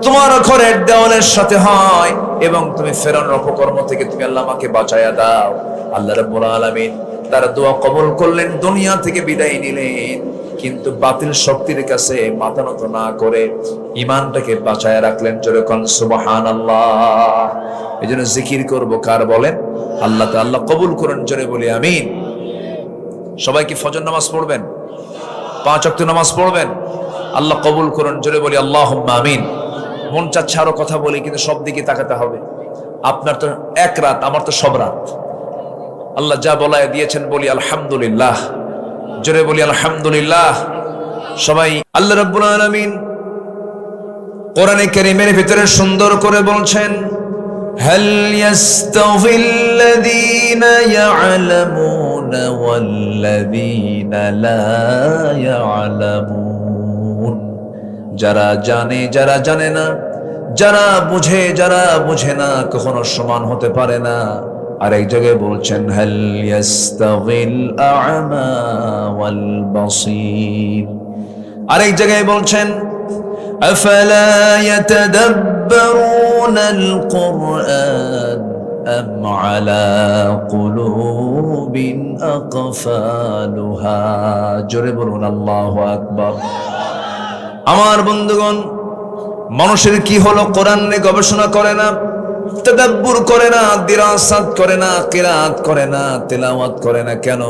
তোমার ঘরের দেওয়ালের সাথে হয়, এবং তুমি ফেরাউনের অপকর্ম থেকে তুমি আল্লাহ আমাকে বাঁচায়া দাও। আল্লাহ রাব্বুল আলামিন তার দোয়া কবুল করলেন, দুনিয়া থেকে বিদায় নিলেন, কিন্তু বাতিল শক্তির কাছে মাথা নত না করে ঈমানটাকে বাঁচায়া রাখলেন। জোরে কোন সুবহানাল্লাহ। এজন্য জিকির করব কার বলেন? আল্লাহ। তো আল্লাহ কবুল করেন, জোরে বলি আমিন। সবাই কি ফজর নামাজ পড়বেন? 5 ওয়াক্ত নামাজ পড়বেন? আল্লাহ কবুল করুন, জোরে বলি আল্লাহুম্মা আমিন। মন চাচ্ছে আরো কথা বলি, কিন্তু সব দিকে তাকাতে হবে। আপনার তো এক রাত, আমার তো সব রাত। আল্লাহ যা বলায় দিয়েছেন বলি আলহামদুলিল্লাহ, জোরে বলি আলহামদুলিল্লাহ। সবাই আল্লাহ রাব্বুল আলামিন কোরআনে কারীমের ভিতরে সুন্দর করে বলছেন হাল ইয়াস্তাউযিল্লাযীনা ইয়া'লামুনা ওয়াল্লাযীনা লা ইয়া'লামুন। যারা জানে, যারা জানে না, যারা বুঝে, যারা বুঝে না, কখনো সমান হতে পারে না। আর এক জায়গায় বলছেন হাল ইয়াস্তাউযিল আ'মা ওয়াল বাসীর। আর এক জায়গায় বলছেন আফালা ইয়াতাদাব্বারুনাল কুরআন আম আলা কুলুবিন আকফালুহা। জোরে বলুন আল্লাহু আকবার। আমার বন্ধুগণ, মানুষের কি হলো, কোরআন নিয়ে গবেষণা করে না, তাদাব্বুর করে না, দিরাসাত করে না, কিরাত করে না, তেলাওয়াত করে না। কেন?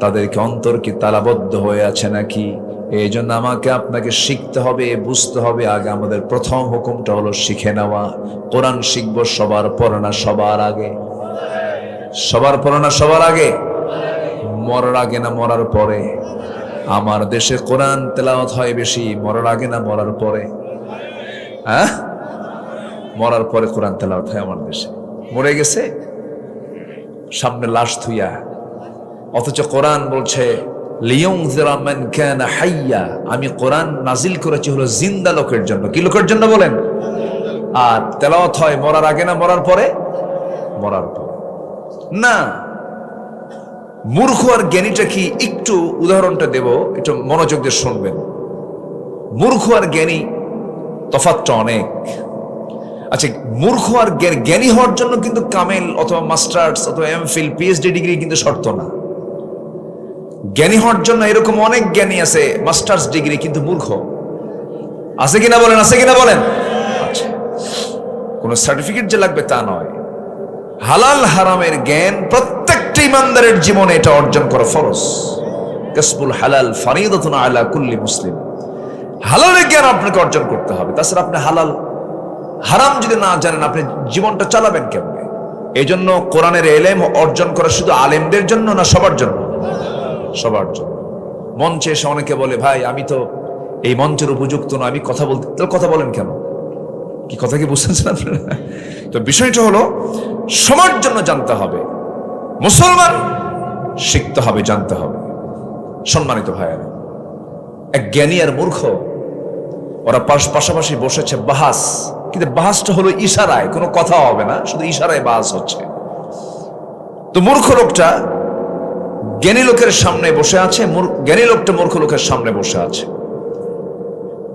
তাদেরকে অন্তর কি তালাবদ্ধ হয়ে আছে নাকি? এই জন্য আমাকে আপনাকে শিখতে হবে, বুঝতে হবে। আগে আমাদের প্রথম হুকুমটা হলো শিখে নেওয়া। কোরআন শিখবো সবার পরে না সবার আগে? সবার পরে না সবার আগে? মরার আগে না মরার পরে? আমার দেশে কোরআন তেলাওয়াত হয় বেশি মরার আগে না মরার পরে? হ্যাঁ, মরার পরে কোরআন তেলাওয়াত হয় আমার দেশে। মরে গেছে সামনে লাশ থুইয়া, অথচ কোরআন বলছে লিয়ুনযিরা মান কানা হাইয়া। আমি কোরআন নাজিল করেছি হলো জিন্দা লোকের জন্য। কি লোকের জন্য বলেন? আর তেলাওয়াত হয় মরার আগে না মরার পরে? মরার পরে না। মূর্খ আর জ্ঞানীটা কি, একটু উদাহরণটা দেব, একটু মনোযোগ দিয়ে শুনবেন। মূর্খ আর জ্ঞানী তফাৎটা অনেক। আচ্ছা, মূর্খ আর জ্ঞানী হওয়ার জন্য কিন্তু কামেল অথবা মাস্টার্স অথবা এমফিল পিএইচডি ডিগ্রি কিন্তু শর্ত না। জ্ঞানী হওয়ার জন্য এরকম অনেক জ্ঞানী আছে মাস্টার্স ডিগ্রি কিন্তু মূর্খ। আছে কিনা বলেন, আছে কিনা বলেন? আচ্ছা, কোনো সার্টিফিকেট যে লাগবে তা নয়। হালাল হারামের জ্ঞান প্রত্যেকটা ইমানদারের জীবনে এটা অর্জন করা ফরজ। কাসবুল হালাল ফারিদাতুন আলা কুল্লি মুসলিম। হালালের জ্ঞান আপনাকে অর্জন করতে হবে, তাছাড়া আপনি হালাল হারাম যদি না জানেন আপনি জীবনটা চালাবেন কেমনে? এই জন্য কোরআনের এলেম অর্জন করা শুধু আলেমদের জন্য না, সবার জন্য? সবার জন্য। মঞ্চে এসে অনেকে বলে, ভাই আমি তো এই মঞ্চের উপযুক্ত না, আমি কথা বলতে। তাহলে কথা বলেন কেন? কি কথা কি বুঝতেছেন আপনারা? তো বিষয়টা হলো সবার জন্য জানতে হবে, মুসলমান শিখতে হবে, জানতে হবে। সম্মানিত ভাইয়েরা, এক জ্ঞানী আর মূর্খ ওরা পাশাপাশি বসেছে, বাহাস। কিন্তু বাহাসটা হলো ইশারায়, কোনো কথা হবে না, শুধু ইশারায় বাহাস হচ্ছে। তো মূর্খ লোকটা জ্ঞানী লোকের সামনে বসে আছে, জ্ঞানী লোকটা মূর্খ লোকের সামনে বসে আছে।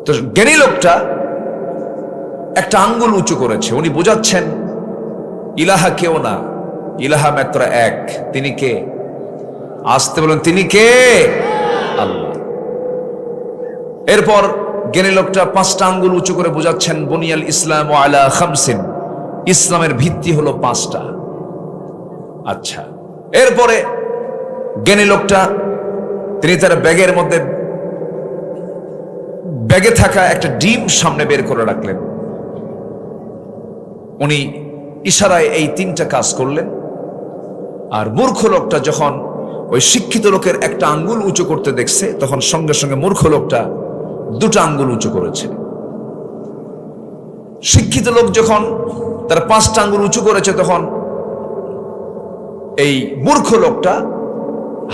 তো জ্ঞানী লোকটা একটা আঙ্গুল উঁচু করেছে, উনি বোঝাচ্ছেন ইলাহা কেউ না, ইলাহা মাত্র এক। তিনি কে? আসতে বলেন, তিনি কে? আল্লাহ। এরপর জ্ঞানী লোকটা 5টা আঙ্গুল উঁচু করে বোঝাচ্ছেন বুনিয়াল ইসলাম আলা খামসিন, ইসলামের ভিত্তি হলো 5টা। আচ্ছা, এরপরে জ্ঞানী লোকটা তিনি তার ব্যাগের মধ্যে ব্যাগে থাকা একটা ডিম সামনে বের করে রাখলেন। উনি ইশারায় এই 3টা কাজ করলেন। আর মূর্খ লোকটা যখন ওই শিক্ষিত লোকের একটা আঙ্গুল উঁচু করতে দেখছে, তখন সঙ্গে সঙ্গে মূর্খ লোকটা 2টা আঙ্গুল উঁচু করেছে। শিক্ষিত লোক যখন তার 5টা আঙ্গুল উঁচু করেছে, তখন এই মূর্খ লোকটা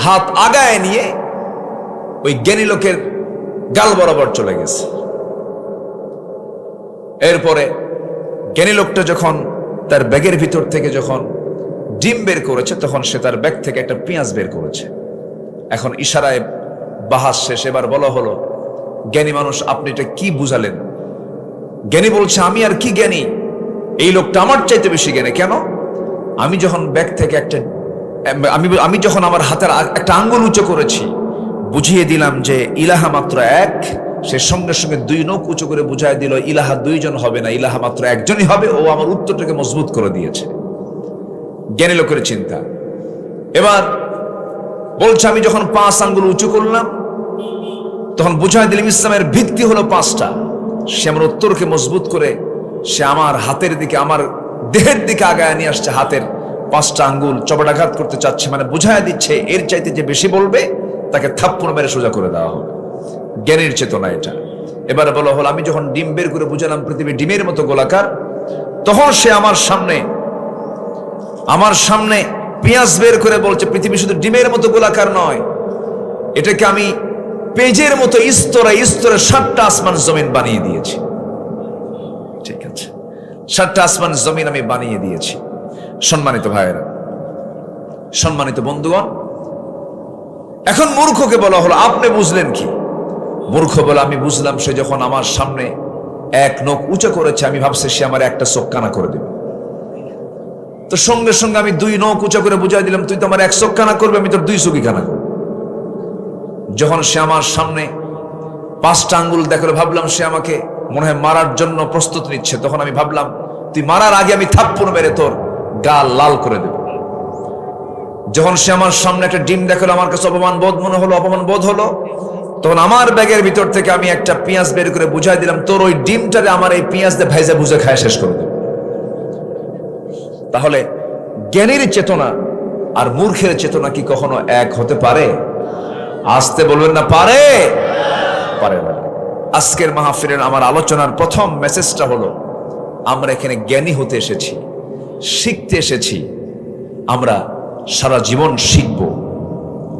হাত আগায় নিয়ে ওই জ্ঞানী লোকের গাল বরাবর চলে গেছে। এরপরে জ্ঞানী লোকটা যখন তার ব্যাগের ভিতর থেকে যখন ডিম বের করেছে, তখন সে তার ব্যাগ থেকে একটা পেঁয়াজ বের করেছে। এখন ইশারায় বাহাস শেষ। এবার বলা হলো, জ্ঞানী মানুষ আপনি এটা কি বুঝালেন? জ্ঞানী বলছে, আমি আর কি জ্ঞানী, এই লোকটা আমার চাইতে বেশি জ্ঞানী। কেন? আমি যখন ব্যাগ থেকে আমি যখন আমার হাতের একটা আঙ্গুল উঁচু করেছি, বুঝিয়ে দিলাম যে ইলাহা মাত্র এক, সে সঙ্গে সঙ্গে 2 নখ উঁচু করে বুঝাই দিল ইলাহা 2 জন হবে না, ইলাহা মাত্র একজনই হবে। ও আমার উত্তরটাকে মজবুত করে দিয়েছে। জ্ঞানী লোকের চিন্তা। এবার বলছে, আমি যখন 5 আঙ্গুল উঁচু করলাম, তখন বুঝাই দিলাম ইসলামের ভিত্তি হলো 5টা। সে আমার উত্তরকে মজবুত করে সে আমার হাতের দিকে, আমার দেহের দিকে আগায় নিয়ে আসছে। হাতের 5টা আঙ্গুল চপটাঘাত করতে চাচ্ছে, মানে বুঝাই দিচ্ছে এর চাইতে যে বেশি বলবে তাকে থাপ্পড় মেরে সোজা করে দেওয়া হবে। জ্ঞানের চেতনা এটা। এবার বলা হলো, আমি যখন ডিম বের করে বুঝালাম পৃথিবী ডিমের মতো গোলাকার, তখন সে আমার সামনে পেঁয়াজ বের করে বলছে পৃথিবী শুধু ডিমের মতো গোলাকার নয়, এটাকে আমি পেজের মতো স্তরে স্তরে 7টা আসমান জমিন বানিয়ে দিয়েছি। ঠিক আছে, 7টা আসমান জমিন আমি বানিয়ে দিয়েছি। সম্মানিত ভাইয়েরা, সম্মানিত বন্ধুগণ, এখন মূর্খকে বলা হলো, আপনি বুঝলেন কি? মূর্খ বলে, আমি বুঝলাম সে যখন আমার সামনে 1 নখ উঁচু করেছে, আমি ভাবছি সে আমার একটা চোখ কানা করে দেবে। তো সঙ্গে সঙ্গে আমি 2 নখ উঁচু করে বুঝাই দিলাম, তুই তো আমার 1 চোখ কানা করবে, আমি তোর 2 চোখই কানা করবো। যখন সে আমার সামনে 5টা আঙ্গুল দেখালো, ভাবলাম সে আমাকে মনে হয় মারার জন্য প্রস্তুত নিচ্ছে। তখন আমি ভাবলাম, তুই মারার আগে আমি থাপ্পড় মেরে তোর গাল লাল করে দেব। যখন সে আমার সামনে একটা ডিম দেখালো, আমার কাছে অপমান বোধ হলো। তখন আমার ব্যাগের ভিতর থেকে আমি একটা পেঁয়াজ বের করে বুঝাই দিলাম, তোর ওই ডিমটারে আমার এই পেঁয়াজ দিয়ে ভাইজা ভুজে খায় শেষ করে দেব। তাহলে জ্ঞানীর চেতনা আর মূর্খের চেতনা কি কখনো এক হতে পারে? আসতে বলবেন না, পারে? পারে না। আজকের মাহফিলের আমার আলোচনার প্রথম মেসেজটা হলো, আমরা এখানে জ্ঞানী হতে এসেছি, শিখতে এসেছি। আমরা সারা জীবন শিখব।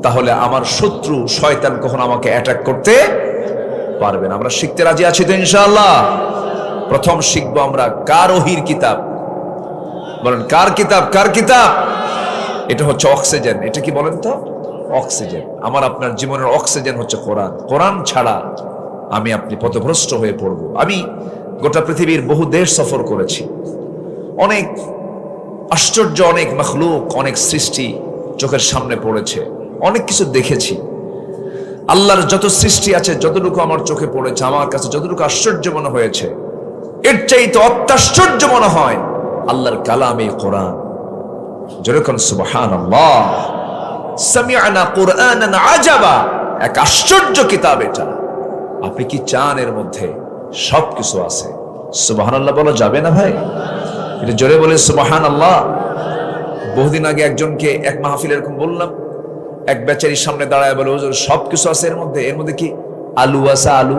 তাহলে আমার শত্রু শয়তান কখনো আমাকে অ্যাটাক করতে পারবে না। আমরা শিখতে রাজি আছি তো ইনশাআল্লাহ? প্রথম শিখবো আমরা কার ওহীর কিতাব। বলেন, কার কিতাব? কার কিতাব? এটা হচ্ছে অক্সিজেন। এটা কি বলেন তো? অক্সিজেন। আমার আপনার জীবনের অক্সিজেন হচ্ছে কোরআন। কোরআন ছাড়া আমি আপনি পথভ্রষ্ট হয়ে পড়ব। আমি গোটা পৃথিবীর বহু দেশ সফর করেছি, অনেক আশ্চর্য, অনেক মখলুক, অনেক সৃষ্টি চোখের সামনে পড়েছে, অনেক কিছু দেখেছি। আল্লাহর যত সৃষ্টি আছে, যতটুকু আমার চোখে পড়েছে, আমার কাছে যতটুকু আশ্চর্য মনে হয়েছে, এর চাইতে অত্যাশ্চর্য মনে হয় আল্লাহর কালামে কোরআন। যেরকম সুবহানাল্লাহ, সামি'না কুরআনান আজাবা, এক আশ্চর্য কিতাব এটা। আপনি কি চান? এর মধ্যে সবকিছু আছে। সুবহানাল্লাহ বলা যাবে না ভাই? এটা জোরে বলে সুবহানাল্লাহ। বহুদিন আগে একজনকে এক মাহফিল এরকম বললাম, এক বেচারির সামনে দাঁড়ায় বলে, হুজুর সবকিছু আছে এর মধ্যে। এর মধ্যে কি আলু আছে? আলু?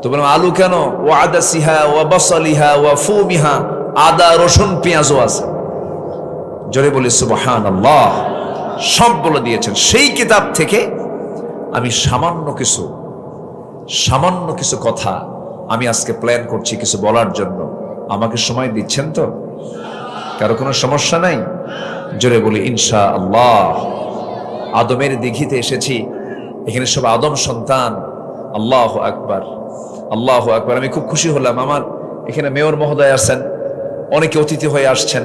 তো বললাম আলু কেন? ও আদাসিহা ও বাসালিহা ও ফুমিহা, আদা রসুন পেঁয়াজও আছে। জোরে বলে সুবহানাল্লাহ। সব বলে দিয়েছেন। সেই কিতাব থেকে আমি সামান্য কিছু কথা আমি আজকে প্ল্যান করছি কিছু বলার জন্য। আমাকে সময় দিচ্ছেন তো? কারো কোনো সমস্যা নাই? জোরে বলি ইনশাআল্লাহ। আদমের দিঘিতে এসেছি, এখানে সব আদম সন্তান। আল্লাহু আকবার, আল্লাহু আকবার। আমি খুব খুশি হলাম, আমার এখানে মেয়র মহোদয় আছেন, অনেকে অতিথি হয়ে আসছেন।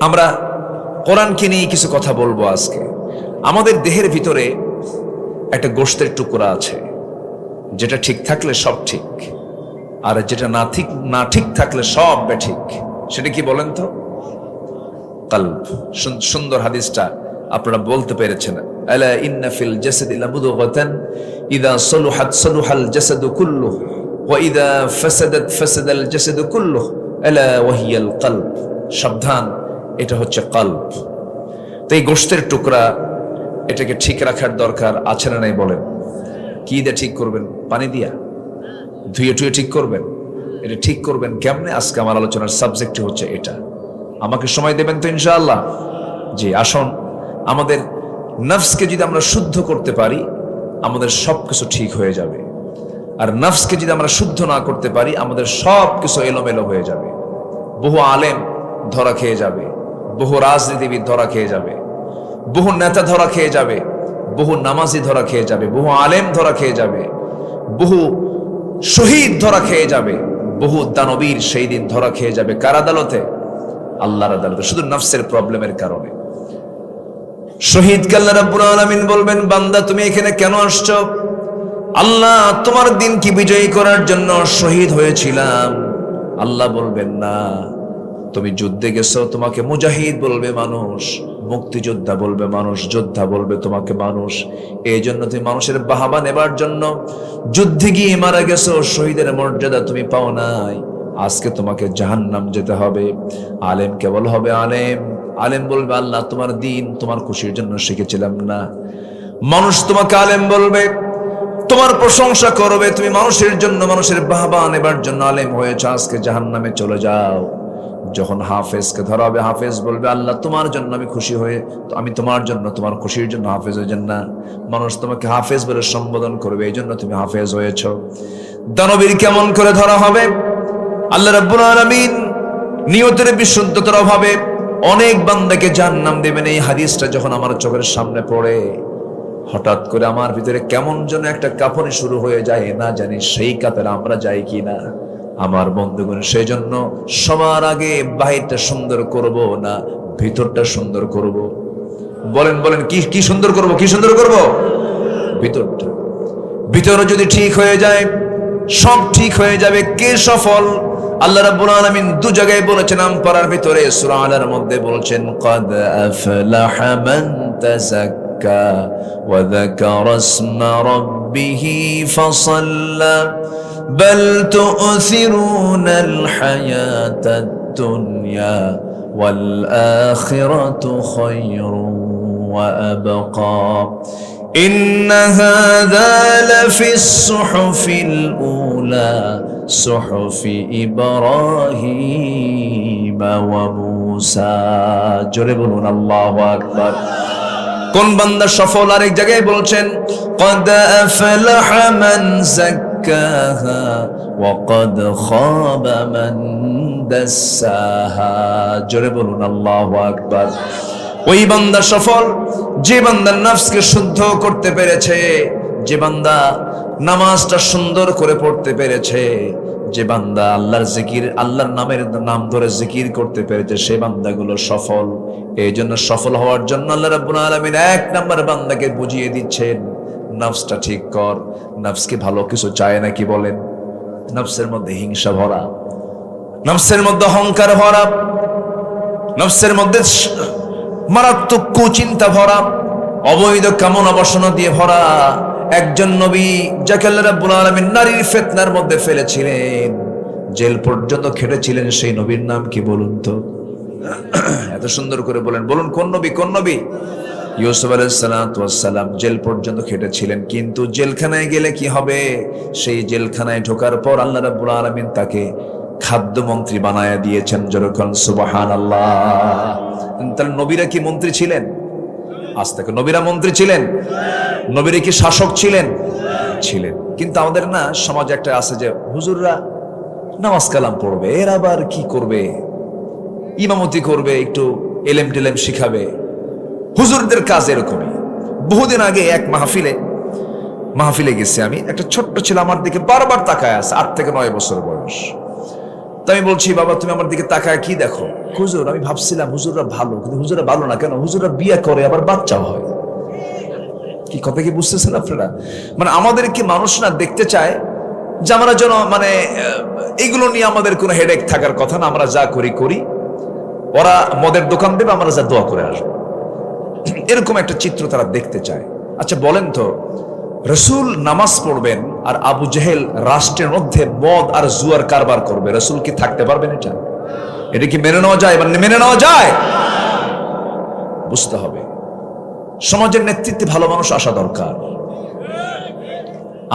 আমরা কোরআনকে নিয়ে কিছু কথা বলবো আজকে। আমাদের দেহের ভিতরে একটা গোশতের টুকরা আছে, যেটা ঠিক থাকলে সব ঠিক, আর যেটা না ঠিক থাকলে সব বেঠিক। সেটা কি বলেন তো? কলব। সুন্দর হাদিসটা আপনারা বলতে পেরেছেন। আলা ইন্না ফিল জাসাদি লামুদগাতান ইযা সালুহাত সালুহাল জাসাদু কুল্লুহু ওয়া ইযা ফাসাদাত ফাসাদাল জাসাদু কুল্লুহু আলা ওয়া হিয়াল কলব। সাবধান, এটা হচ্ছে কলব। তো এই গোশতের টুকরা, এটাকে ঠিক রাখার দরকার আছে না নাই বলেন? কি দিয়ে ঠিক করবেন? পানি দিয়া ধুয়ে টুয়ে ঠিক করবেন? এটা ঠিক করবেন কেমনে? আজকে আমার আলোচনার সাবজেক্ট হচ্ছে এটা। আমাকে সময় দেবেন তো ইনশাআল্লাহ? জি, আসুন। আমাদের নফসকে যদি আমরা শুদ্ধ করতে পারি, আমাদের সবকিছু ঠিক হয়ে যাবে। আর নফসকে যদি আমরা শুদ্ধ না করতে পারি, আমাদের সবকিছু এলোমেলো হয়ে যাবে। বহু আলেম ধরা খেয়ে যাবে, বহু রাজনীতিবিদ ধরা খেয়ে যাবে, বহু নেতা ধরা খেয়ে যাবে, বহু নামাজি ধরা খেয়ে যাবে, বহু আলেম ধরা খেয়ে যাবে, বহু শহীদ ধরা খেয়ে যাবে, বহু দানবীর সেই দিন ধরা খেয়ে যাবে। কার আদালতে? আল্লাহর আদালতে, শুধু নফসের প্রবলেমের কারণে। শহীদকে আল্লাহ রাব্বুল আলামিন বলবেন, বান্দা তুমি এখানে কেন আসছো? আল্লাহ, তোমার দিনকে বিজয়ী করার জন্য শহীদ হয়েছিলাম। আল্লাহ বলবেন না, তুমি যুদ্ধে গেছো, তোমাকে মুজাহিদ বলবে মানুষ, মুক্তিযোদ্ধা বলবে মানুষ, যোদ্ধা বলবে তোমাকে মানুষ। এই জন্য তুমি মানুষের বাহাবা নেবার জন্য যুদ্ধে গিয়ে মারা গেছো, শহীদের মর্যাদা তুমি পাও নাই। আজকে তোমাকে জাহান্নাম যেতে হবে। আলেম কেবল হবে আলেম, আলেম বলবে আল্লাহ তোমার দিন তোমার খুশির জন্য শিখেছিলাম না। মানুষ তোমাকে আলেম বলবে, তোমার প্রশংসা করবে, তুমি মানুষের জন্য, মানুষের বাহবা নেবার জন্য আলেম হয়েছে, আজকে জাহান্নামে চলে যাও। যখন হাফেজকে ধরা হবে, হাফেজ বলবে আল্লাহ তোমার জন্য আমি খুশি হয়ে, আমি তোমার জন্য, তোমার খুশির জন্য হাফেজ হয়েছেন না। মানুষ তোমাকে হাফেজ বলে সম্বোধন করবে, এই জন্য তুমি হাফেজ হয়েছ। দানবীর কেমন করে ধরা হবে? আল্লাহ রাব্বুল আলামিন নিয়তের বিশুদ্ধতার অভাবে অনেক বান্দাকে জাহান্নাম দেবেন। এই হাদিসটা যখন আমার চোখের সামনে পড়ে, হঠাৎ করে আমার ভিতরে কেমন যেন একটা কাঁপুনি শুরু হয়ে যায়, না জানি সেই কাতারে আমরা যাই কিনা। আমার বন্ধুগণ, সেই জন্য সবার আগে বাহিরটা সুন্দর করব না ভিতরটা সুন্দর করব? বলেন বলেন, কি সুন্দর করব? কি সুন্দর করব? ভিতরটা। ভিতরে যদি ঠিক হয়ে যায়, সব ঠিক হয়ে যাবে। কে সফল? আল্লাহ রাব্বুল আলামিন দু জায়গায় বলেছেন, আমপারার ভিতরে সূরা আলার মধ্যে বলছেন, ক্বাদ আফলাহা মান তাযাক্কা ওয়া যাকারা ইসমা রাব্বিহি ফাসাল্লা বাল তু'থিরুনাল হায়াতাদ দুনিয়া ওয়াল আখিরাতু খায়রুন ওয়া আবকা إن هذا لفي الصحف الأولى صحف إبراهيم وموسى জোরে বলুন আল্লাহু আকবার। কোন বান্দা সফল? আরেক জায়গায় বলছেন, قد أفلح من زكاها وقد خاب من دساها জোরে বলুন আল্লাহু আকবার। ওই বান্দা সফল যে বান্দা নফসকে শুদ্ধ করতে পেরেছে, যে বান্দা নামাজটা সুন্দর করে পড়তে পেরেছে, যে বান্দা আল্লাহর জিকির, আল্লাহর নাম ধরে জিকির করতে পেরেছে, সে বান্দাগুলো সফল। এই জন্য সফল হওয়ার জন্য আল্লাহ রাব্বুল আলামিন এক নাম্বার বান্দাকে বুঝিয়ে দিচ্ছেন, নফসটা ঠিক কর। নফসকে ভালো কিছু চায় না, কি বলেন? নফসের মধ্যে হিংসা ভরা, নফসের মধ্যে অহংকার ভরা, নফসের মধ্যে মারাত্মক কুচিন্তা ভরা, অবৈধ কামনা বাসনা দিয়ে ভরা। একজন নবী যাকে আল্লাহ রাব্বুল আলামিন নারীর ফিতনার মধ্যে ফেলেছিলেন, জেল পর্যন্ত খেটেছিলেন, সেই নবীর নাম কি বলুন তো? এত সুন্দর করে বলেন, বলুন কোন নবী? কোন নবী? ইউসুফ আলাইহিস সালাতু ওয়াস সালাম জেল পর্যন্ত খেটেছিলেন, কিন্তু জেলখানায় গেলে কি হবে? সেই জেলখানায় ঢোকার পর আল্লাহ রাব্বুল আলামিন তাকে খাদ্যমন্ত্রী বানায়া দিয়েছেন। যেরকম সুবহানাল্লাহ। তাহলে নবীরা কি মন্ত্রী ছিলেন? আজ থেকে নবীরা মন্ত্রী ছিলেন? নবীরা কি শাসক ছিলেন? ছিলেন। কিন্তু আমাদের না সমাজে একটা আছে যে হুজুররা নামাজ কালাম পড়বে, এর আবার কি করবে? ইমামতি করবে, একটু এলেম টেলেম শিখাবে। হুজুরদের কাজ এরকমই। বহুদিন আগে এক মাহফিলে গেছি আমি, একটা ছোট্ট ছেলে আমার দিকে বারবার তাকায় আছে, 8 থেকে 9 বছর বয়স। তো আমি বলছি, বাবা তুমি আমার দিকে তাকায় কি দেখো? হুজুর, আমি ভাবছিলাম হুজুররা ভালো, কিন্তু হুজুররা ভালো না কেন? হুজুররা বিয়ে করে আবার বাচ্চাও হয়। কি কথা কি বুঝতেছেন আপনারা? মানে আমাদের কি মানুষ না দেখতে চায় যে আমরা যেন মানে এগুলো নিয়ে আমাদের কোনো হেডেক থাকার কথা না, আমরা যা করি করি, ওরা মদের দোকান দেবে, আমরা যা দোয়া করে আসবো, এরকম একটা চিত্র তারা দেখতে চায়। আচ্ছা বলেন তো, রসুল নামাজ পড়বেন আর আবু জেহেল রাষ্ট্রের মধ্যে মদ আর জুয়ার কারবার করবে, রসুল কি থাকতে পারবেন? এটা কি মেনে নেওয়া যায়? মানে মেনে নেওয়া যায়? বুঝতে হবে সমাজের নেতৃত্বে ভালো মানুষ আসা দরকার।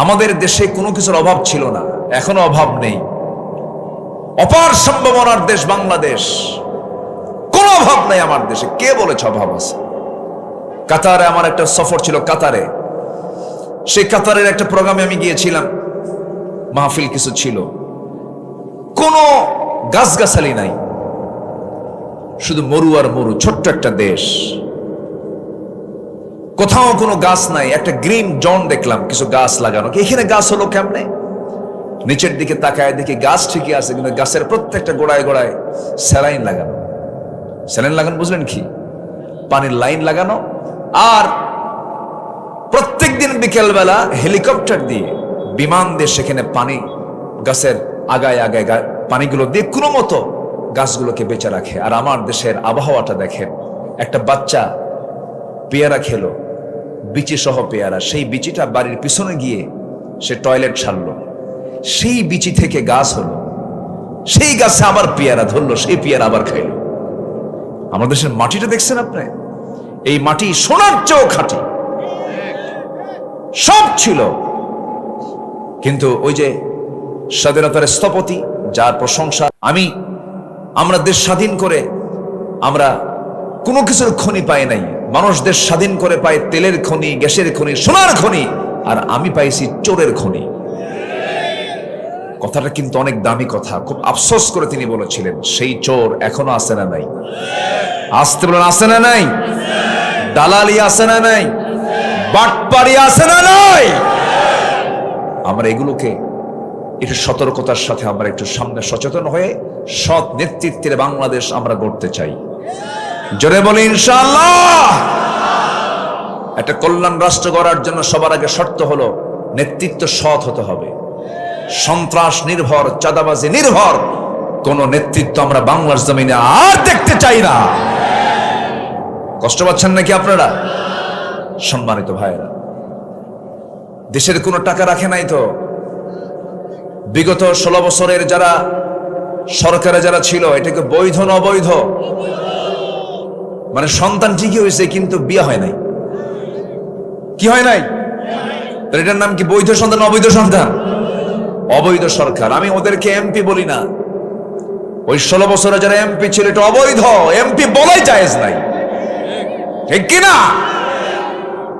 আমাদের দেশে কোনো কিছুর অভাব ছিল না, এখনো অভাব নেই। অপার সম্ভাবনার দেশ বাংলাদেশ, কোনো অভাব নাই আমার দেশে। কে বলেছে অভাব আছে? কাতারে আমার একটা সফর ছিল, কাতারে। সেই কাতারের একটা প্রোগ্রামে আমি গিয়েছিলাম, মাহফিল কিছু ছিল, কোনো গাছগাছালি নাই, শুধু মরু আর মরু। ছোট্ট একটা দেশ, কোথাও কোনো গাছ নাই। একটা গ্রিন জোন দেখলাম, কিছু গাছ লাগানো। এখানে গাছ হলো কেমনে? নিচের দিকে তাকায় দেখি গাছ ঠিকই আছে, কিন্তু গাছের প্রত্যেকটা গোড়ায় গোড়ায় স্যালাইন লাগানো। স্যালাইন লাগানো বুঝলেন কি? পানির লাইন লাগানো। আর প্রত্যেক দিন বিকেলবেলা হেলিকপ্টার দিয়ে, বিমান দিয়ে সেখানে পানি গাছের আগায় আগায় পানিগুলো দিয়ে কোনো মতো গাছগুলোকে বেঁচে রাখে। আর আমার দেশের আবহাওয়াটা দেখেন, একটা বাচ্চা পেয়ারা খেলো, বিচি সহ পেয়ারা, সেই বিচিটা বাড়ির পিছনে গিয়ে সে টয়লেট ছাড়লো, সেই বিচি থেকে গাছ হলো, সেই গাছে আবার পেয়ারা ধরলো, সেই পেয়ারা আবার খাইলো। আমাদের দেশের মাটিটা দেখছেন আপনি? এই মাটি সোনার চেয়েও খাঁটি, সব ছিল। কিন্তু ওই যে স্বাধীনতার স্থপতি, যার প্রশংসা, আমরা দেশ স্বাধীন করে আমরা কোনো কিছুর খনি পাই নাই। মানুষ দেশ স্বাধীন করে পায় তেলের খনি, গ্যাসের খনি, সোনার খনি, আর আমি পাইছি চোরের খনি। কথাটা কিন্তু অনেক দামি কথা, খুব আফসোস করে তিনি বলেছিলেন। সেই চোর এখনো আছে না নাই? আসতে বলেন, আছে না নাই? দালালি আছে না নাই? বাটপাড়ি আছে না নাই? আমরা এগুলোকে একটু সতর্কতার সাথে আমরা একটু সামনে সচেতন হয়ে সৎ নেতৃত্বের বাংলাদেশ আমরা গড়তে চাই। জোরে বলি ইনশাআল্লাহ। একটা কল্যাণ রাষ্ট্র গড়ার জন্য সবার আগে শর্ত হলো নেতৃত্ব সৎ হতে হবে। সন্ত্রাস নির্ভর, চাঁদাবাজি নির্ভর কোন নেতৃত্ব আমরা বাংলার জমিনে আর দেখতে চাই না। কষ্ট পাচ্ছেন নাকি আপনারা? সম্মানিত ভাইয়েরা, দেশের কোনো টাকা রাখে নাই তো। বিগত 16 বছরের যারা সরকারে যারা ছিল, এটাকে বৈধ না অবৈধ? মানে সন্তান ঠিকই হয়েছে কিন্তু বিয়ে হয় নাই। কি হয় নাই? এটার নাম কি বৈধ সন্তান, অবৈধ সন্তান? অবৈধ সরকার। আমি ওদেরকে এমপি বলি না। ওই 16 বছরে যারা এমপি ছিল, এটা অবৈধ, এমপি বলাই জায়েজ নাই, ঠিক কিনা?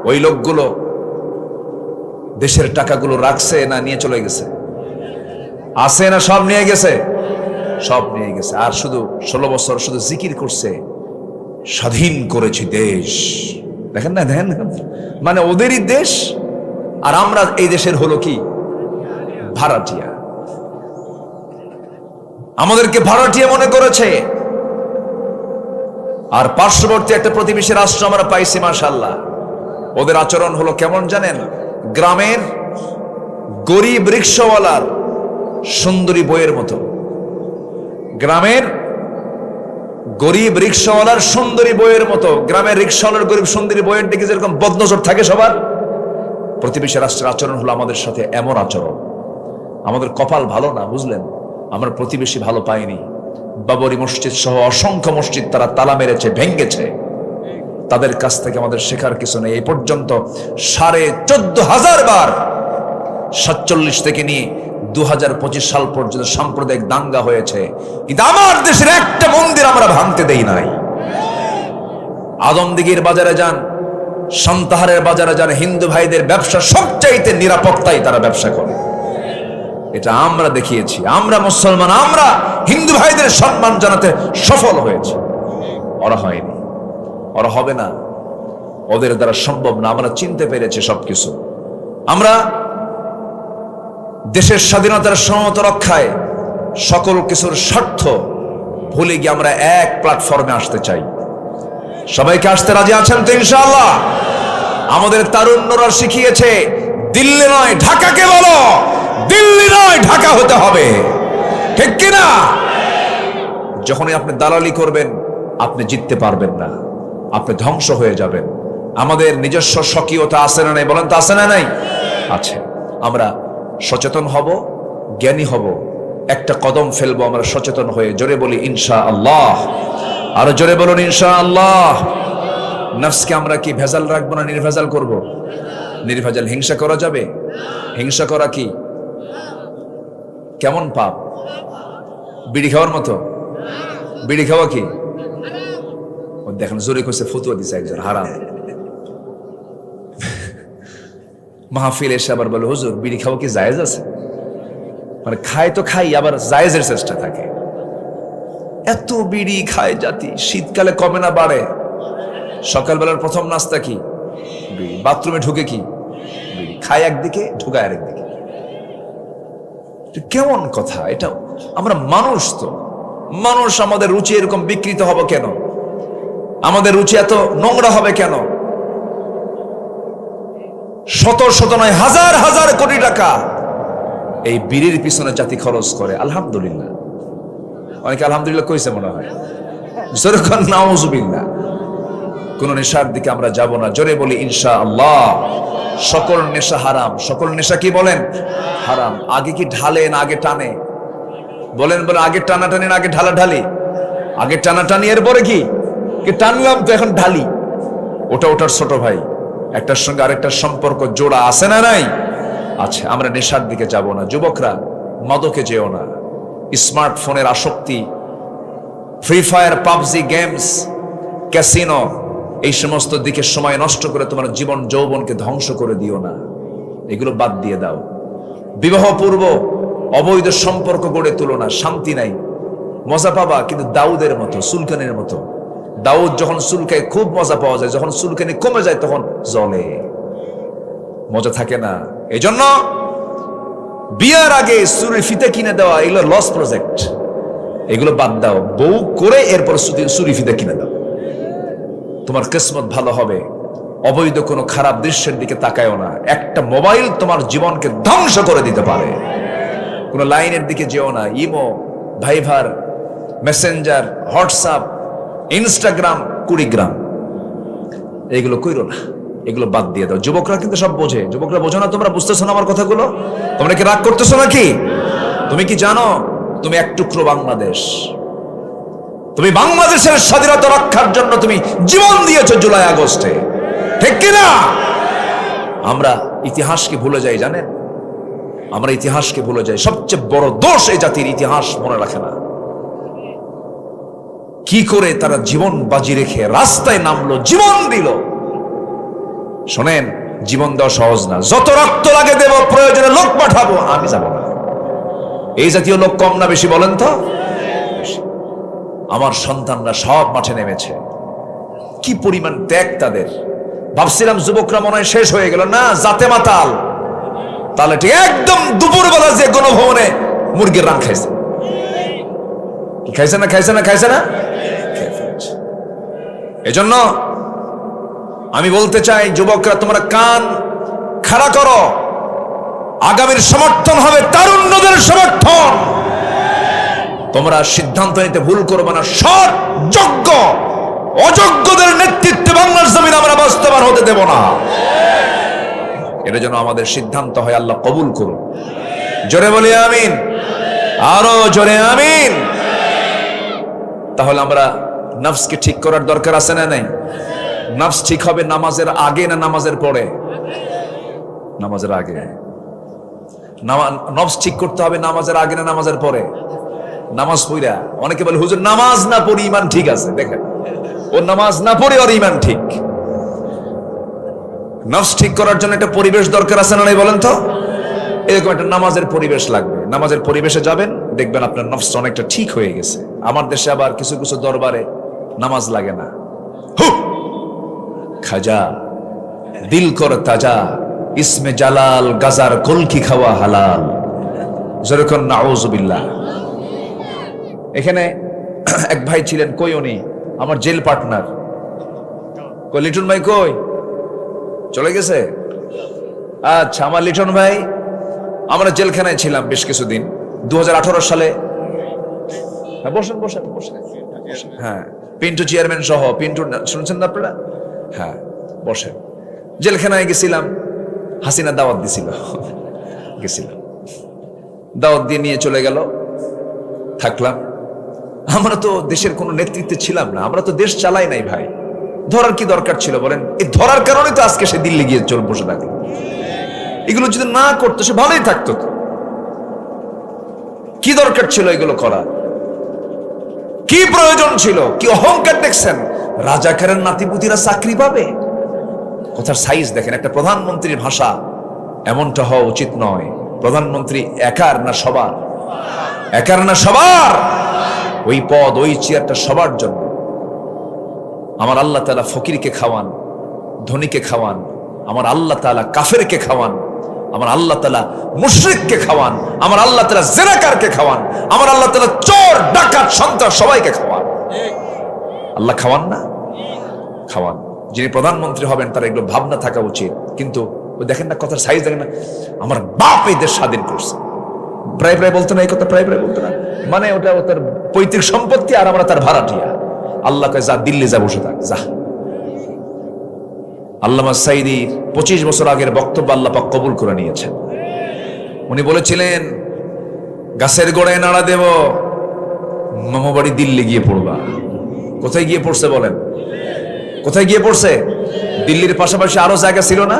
ওই লোকগুলো দেশের টাকাগুলো রাখছে না নিয়ে চলে গেছে? আছে না সব নিয়ে গেছে? সব নিয়ে গেছে। আর শুধু 16 বছর শুধু জিকির করছে, স্বাধীন করেছি দেশ। দেখেন না, দেখেন, মানে ওদেরই দেশ, আর আমরা এই দেশের হলো কি ভাড়াটিয়া। আমাদেরকে ভাড়াটিয়া মনে করেছে। আর পার্শ্ববর্তী একটা প্রতিবেশী রাষ্ট্র আমরা পাইছি, মাশাআল্লাহ। ওদের আচরণ হলো কেমন জানেন? গ্রামের গরিব রিকশাওয়ালার সুন্দরী বইয়ের মতো। গ্রামের গরিব রিকশাওয়ালার সুন্দরী বইয়ের মতো। গ্রামের রিকশাওয়ালার গরিব সুন্দরী বইয়ের দিকে যেরকম বদনজর থাকে সবার, প্রতিবেশী রাষ্ট্রের আচরণ হলো আমাদের সাথে এমন আচরণ। আমাদের কপাল ভালো না, বুঝলেন? আমরা প্রতিবেশী ভালো পাইনি। বাবরি মসজিদ সহ অসংখ্য মসজিদ তারা তালা মেরেছে, ভেঙ্গেছে। তাদের কাছ থেকে আমাদের শেখার কিছু নেই। এই পর্যন্ত 14,500 বার 47 থেকে নিয়ে 2025 সাল পর্যন্ত সাম্প্রদায়িক দাঙ্গা হয়েছে, কিন্তু আমার দেশের একটা মন্দির আমরা ভাঙতে দেই নাই। আদমদিঘির বাজারে যান, সান্তাহারের বাজারে যান, হিন্দু ভাইদের ব্যবসা সবচাইতে নিরাপত্তায় তারা ব্যবসা করে। এটা আমরা দেখিয়েছি। আমরা মুসলমান, আমরা হিন্দু ভাইদের সম্মান জানাতে সফল হয়েছি। ওরা হয়নি, ওরা হবে না, ওদের দ্বারা সম্ভব না। আমরা চিনতে পেরেছি সবকিছু। আমরা দেশের স্বাধীনতার সমত রক্ষায় সকল কিছুর স্বার্থ ভুলে গিয়ে আমরা এক প্ল্যাটফর্মে আসতে চাই। সবাইকে আসতে রাজি আছেন তো ইনশাআল্লাহ? আমাদের তারুণ্যরা শিখিয়েছে, দিল্লি নয় ঢাকাকে বলো, দিল্লি নয় ঢাকা হতে হবে, ঠিক কিনা? যখনই আপনি দালালি করবেন আপনি জিততে পারবেন না, আপনি ধ্বংস হয়ে যাবেন। আমাদের নিজস্ব স্বকীয়তা আছে না নাই? বলেন তো, আছে না নাই? আছে। আমরা সচেতন হব, জ্ঞানী হব, একটা কদম ফেলবো আমরা সচেতন হয়ে। জোরে বলি ইনশাআল্লাহ, আরো জোরে বলুন ইনশাআল্লাহ। নফসকে আমরা কি ভেজাল রাখবো না নির্ভেজাল করব? নির্ভেজাল। হিংসা করা যাবে? হিংসা করা কি কেমন পাপ? বিড়ি খাওয়ার মতো? বিড়ি খাওয়া কি? দেখেন জোরে কইছে, ফতুয়া দিছে একজন, হারাম। মাহফিল এসে আবার বলে, হুজুর বিড়ি খাওয়া কি জায়েজ আছে? মানে খায় তো খাই, আবার জায়েজের চেষ্টা থাকে। এত বিড়ি খায় জাতি, শীতকালে কমে না বাড়ে? সকালবেলার প্রথম নাস্তা কি? বিড়ি। বাথরুমে ঢুকে কি? বিড়ি। খায় একদিকে, ঢুকায় আরেকদিকে। কেমন কথা এটা? আমরা মানুষ তো, মানুষ। আমাদের রুচি এরকম বিকৃত হবে কেন? আমাদের রুচি এত নোংরা হবে কেন? শত শত নয়, হাজার হাজার কোটি টাকা এই বিড়ির পিছনে জাতি খরচ করে। আলহামদুলিল্লাহ। অনেকে আলহামদুলিল্লাহ কইছে মনে হয়। যেরকম নাউজুবিল্লাহ। কোন নেশার দিকে আমরা যাব না। জোরে বলি ইনশাআল্লাহ। সকল নেশা হারাম। সকল নেশা কি বলেন? হারাম। আগে কি ঢালে না আগে টানে? বলেন, বলে আগে টানাটানি না আগে ঢালাঢালি? আগে টানাটানি, এরপরে কি টানলাম তো এখন ঢালি। ওটা ওটার ছোট ভাই, একটার সঙ্গে আরেকটার সম্পর্ক জোড়া আছে না নাই? আছে। আমরা নেশার দিকে যাব না। যুবকরা মাদকে যেও না। স্মার্টফোনের আসক্তি, free fire, PUBG games, casino, এই সমস্ত দিকে সময় নষ্ট করে তোমার জীবন যৌবনকে ধ্বংস করে দিও না। এগুলো বাদ দিয়ে দাও। বিবাহ পূর্ব অবৈধ সম্পর্ক গড়ে তুলো না। শান্তি নাই। মজা পাবা কিন্তু দাউদের মতো, সুলকানের মতো। দাউদ যখন চুলকায় খুব মজা পাওয়া যায়, যখন চুলকানি কমে যায় তখন জলে, মজা থাকে না। এই জন্য বিয়ার আগে চুরি ফিতে কিনে দেওয়া, এগুলো লস প্রজেক্ট। এগুলো বাদ দাও। বউ করে এরপর চুরি ফিতে কিনে দাও, তোমার কিসমত ভালো হবে। অবৈধ কোনো খারাপ দৃশ্যের দিকে তাকায়ও না। একটা মোবাইল তোমার জীবনকে ধ্বংস করে দিতে পারে। কোনো লাইনের দিকে যেও না। Imo, viber, messenger, WhatsApp, Instagram, Kurigram, এগুলো কইরো না। এগুলো বাদ দিয়ে দাও। যুবকরা কিন্তু সব বোঝে। যুবকরা বোঝো না? তোমরা বুঝতেছো না আমার কথাগুলো? তোমরা কি রাগ করতেছো নাকি? তুমি কি জানো তুমি এক টুকরো বাংলাদেশ? তুমি বাংলাদেশের স্বাধীনতা রক্ষার জন্য তুমি জীবন দিয়েছো জুলাই আগস্টে, ঠিক কিনা? আমরা ইতিহাসকে ভুলে যাই, জানেন? আমরা ইতিহাসকে ভুলে যাই। সবচেয়ে বড় দোষ এই জাতির, ইতিহাস মনে রাখে না। কি করে তারা জীবন বাজি রেখে রাস্তায় নামলো, জীবন দিল। শোনেন, জীবন দেওয়া সহজ না। যত রক্ত লাগে দেব, প্রয়োজনে লোক পাঠাবো, আমি যাব না। এই জাতীয় লোক কম না বেশি বলেন তো? আমার সন্তানরা সব মাঠে নেমেছে। কি পরিমাণ ত্যাগ তাদের। ভাবছিলাম যুবকরা মনে হয় শেষ হয়ে গেল, না, জাতে মাতাল। তাহলে ঠিক একদম দুপুরবেলা যে গণভবনে মুরগির রান খাইছে, খাইছে না খাইছে না খাইছে না। এজন্য আমি বলতে চাই, যুবকরা তোমরা কান খাড়া করো। আগামীর সমর্থন হবে তারুণ্যদের সমর্থন। তোমরা সিদ্ধান্ত নিতে ভুল করবে না। সৎ, যোগ্য, অযোগ্যদের নেতৃত্বে বাংলার জমিন আমরা বাস্তবায়ন হতে দেব না। এর জন্য আমাদের সিদ্ধান্ত হয়, আল্লাহ কবুল করুন। জোরে বলি আমিন, আরো জোরে আমিন। তাহলে আমরা নফসকে ঠিক করার দরকার আছে না নাই? নফস ঠিক হবে নামাজের আগে না নামাজের পরে? নামাজের আগে। নফস ঠিক করতে হবে নামাজের আগে না নামাজের পরে? নামাজ পড়া। অনেকে বলে হুজুর নামাজ না পড়ি ইমান ঠিক আছে। দেখেন, ও নামাজ না পড়ে ওর ইমান ঠিক। নফস ঠিক করার জন্য একটা পরিবেশ দরকার আছে না নাই বলেন তো? এরকম একটা নামাজের পরিবেশ লাগবে। নামাজের পরিবেশে যাবেন, দেখবেন আপনার নফস অনেকটা ঠিক হয়ে গেছে। আমার দেশে আবার কিছু কিছু দরবারে নামাজ লাগে না। খাজা দিল কর তাজা, ইসমে জালাল গাজার কলকি খাওয়া হালাল। যেরকম নাউজুবিল্লাহ। এখানে এক ভাই ছিলেন, কই উনি? আমার জেল পার্টনার। কই লিটন ভাই কই? চলে গেছে? আচ্ছা, আমার লিটন ভাই, আমরা জেলখানায় ছিলাম বেশ কিছুদিন 2018 সালে। হ্যাঁ, বসেন বসেন বসেন। হ্যাঁ, পিন্টু চেয়ারম্যান সহ। পিন্টু শুনছেন না আপনারা? হ্যাঁ, বসেন। জেলখানায় গেছিলাম, হাসিনা দাওয়াত দিছিল। গেছিলাম, দাওয়াত দিয়ে নিয়ে চলে গেল, থাকলাম। আমরা তো দেশের কোনো নেতৃত্বে ছিলাম না, আমরা তো দেশ চালাই নাই ভাই। ধরার কি দরকার ছিল বলেন? এই ধরার কারণে তো আজকে সে দিল্লি গিয়ে চল বসে থাকলো। এগুলো যদি না করতো সে ভালোই থাকতো। তো কি দরকার ছিল এগুলো করা? কি প্রয়োজন ছিল? কি অহংকার দেখছেন? রাজাকারের নাতিপুতিরা চাকরি পাবে? কথার সাইজ দেখেন। একটা প্রধানমন্ত্রীর ভাষা এমনটা হওয়া উচিত নয়। প্রধানমন্ত্রী একার না সবার? একার না সবার? ওই পদ, ওই চেয়ারটা সবার জন্য। আমার আল্লাহ তাআলা ফকিরকে খাওয়ান, ধনীকে খাওয়ান। আমার আল্লাহ তাআলা কাফেরকে খাওয়ান। আমার আল্লাহ তাআলা মুশরিককে খাওয়ান। আমার আল্লাহ তাআলা জিনাকারকে খাওয়ান। আমার আল্লাহ তাআলা চোর, ডাকাত, সন্ত্রাস সবাইকে খাওয়ান। আল্লাহ খাওয়ান না? খাওয়ান। যিনি প্রধানমন্ত্রী হবেন তার এগুলো ভাবনা থাকা উচিত। কিন্তু ওই দেখেন না, কথার সাইজ দেখেন না। আমার বাপ এই দেশ স্বাধীন করছে, প্রায় প্রায় বলতো না এই কথা? প্রায় প্রায় বলতো না? মানে ওটা তার পৈতৃক সম্পত্তি, আর আমরা তার ভাড়াটিয়া। আল্লাহ কয় যা, দিল্লি যা, বসে থাক, যা। আল্লামা সাঈদীর 25 বছর আগের বক্তব্য আল্লাহ পাক কবুল করে নিয়েছেন। উনি বলেছিলেন, গাছের গোড়ায় নাড়া দেব, মামাবাড়ি দিল্লি গিয়ে পড়বা। কোথায় গিয়ে পড়ছে বলেন? কোথায় গিয়ে পড়ছে? দিল্লির পাশাপাশি আরো জায়গা ছিল না?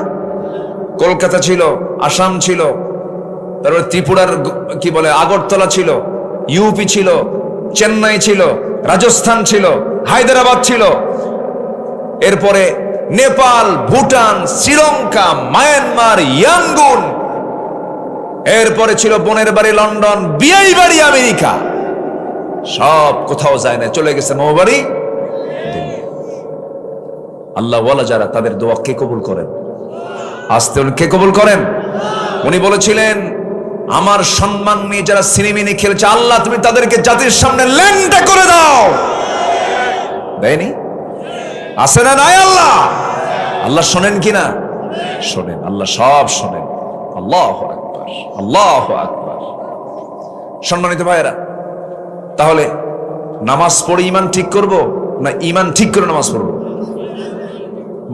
কলকাতা ছিল, আসাম ছিল, তারপরে ত্রিপুরার কি বলে আগরতলা ছিল, ইউপি ছিল, চেন্নাই ছিল, রাজস্থান ছিল, হায়দ্রাবাদ ছিল, এরপরে নেপাল, ভুটান, শ্রীলঙ্কা, মায়ানমার, ইয়াঙ্গুন, এরপরে ছিল বোনের বাড়ি লন্ডন, বিয়েই বাড়ি আমেরিকা। সব কোথাও যায় না, চলে গেছে মামাবাড়ি দিল্লি। আল্লাহ ওয়ালা যারা, তাদের দোয়া কে কবুল করেন? আসতে কে কবুল করেন? উনি বলেছিলেন, আমার সম্মান নিয়ে যারা সিনেমিনি খেলছে, আল্লাহ তুমি তাদেরকে জাতির সামনে ল্যাংটা করে দাও। দেয়নি? আছে না নাই? আল্লাহ আল্লাহ শোনেন কিনা? শোনেন, আল্লাহ সব শোনেন। আল্লাহু আকবার, আল্লাহু আকবার। সম্মানিত ভাইয়েরা, তাহলে নামাজ পড়ে ইমান ঠিক করব না ইমান ঠিক করে নামাজ পড়ব?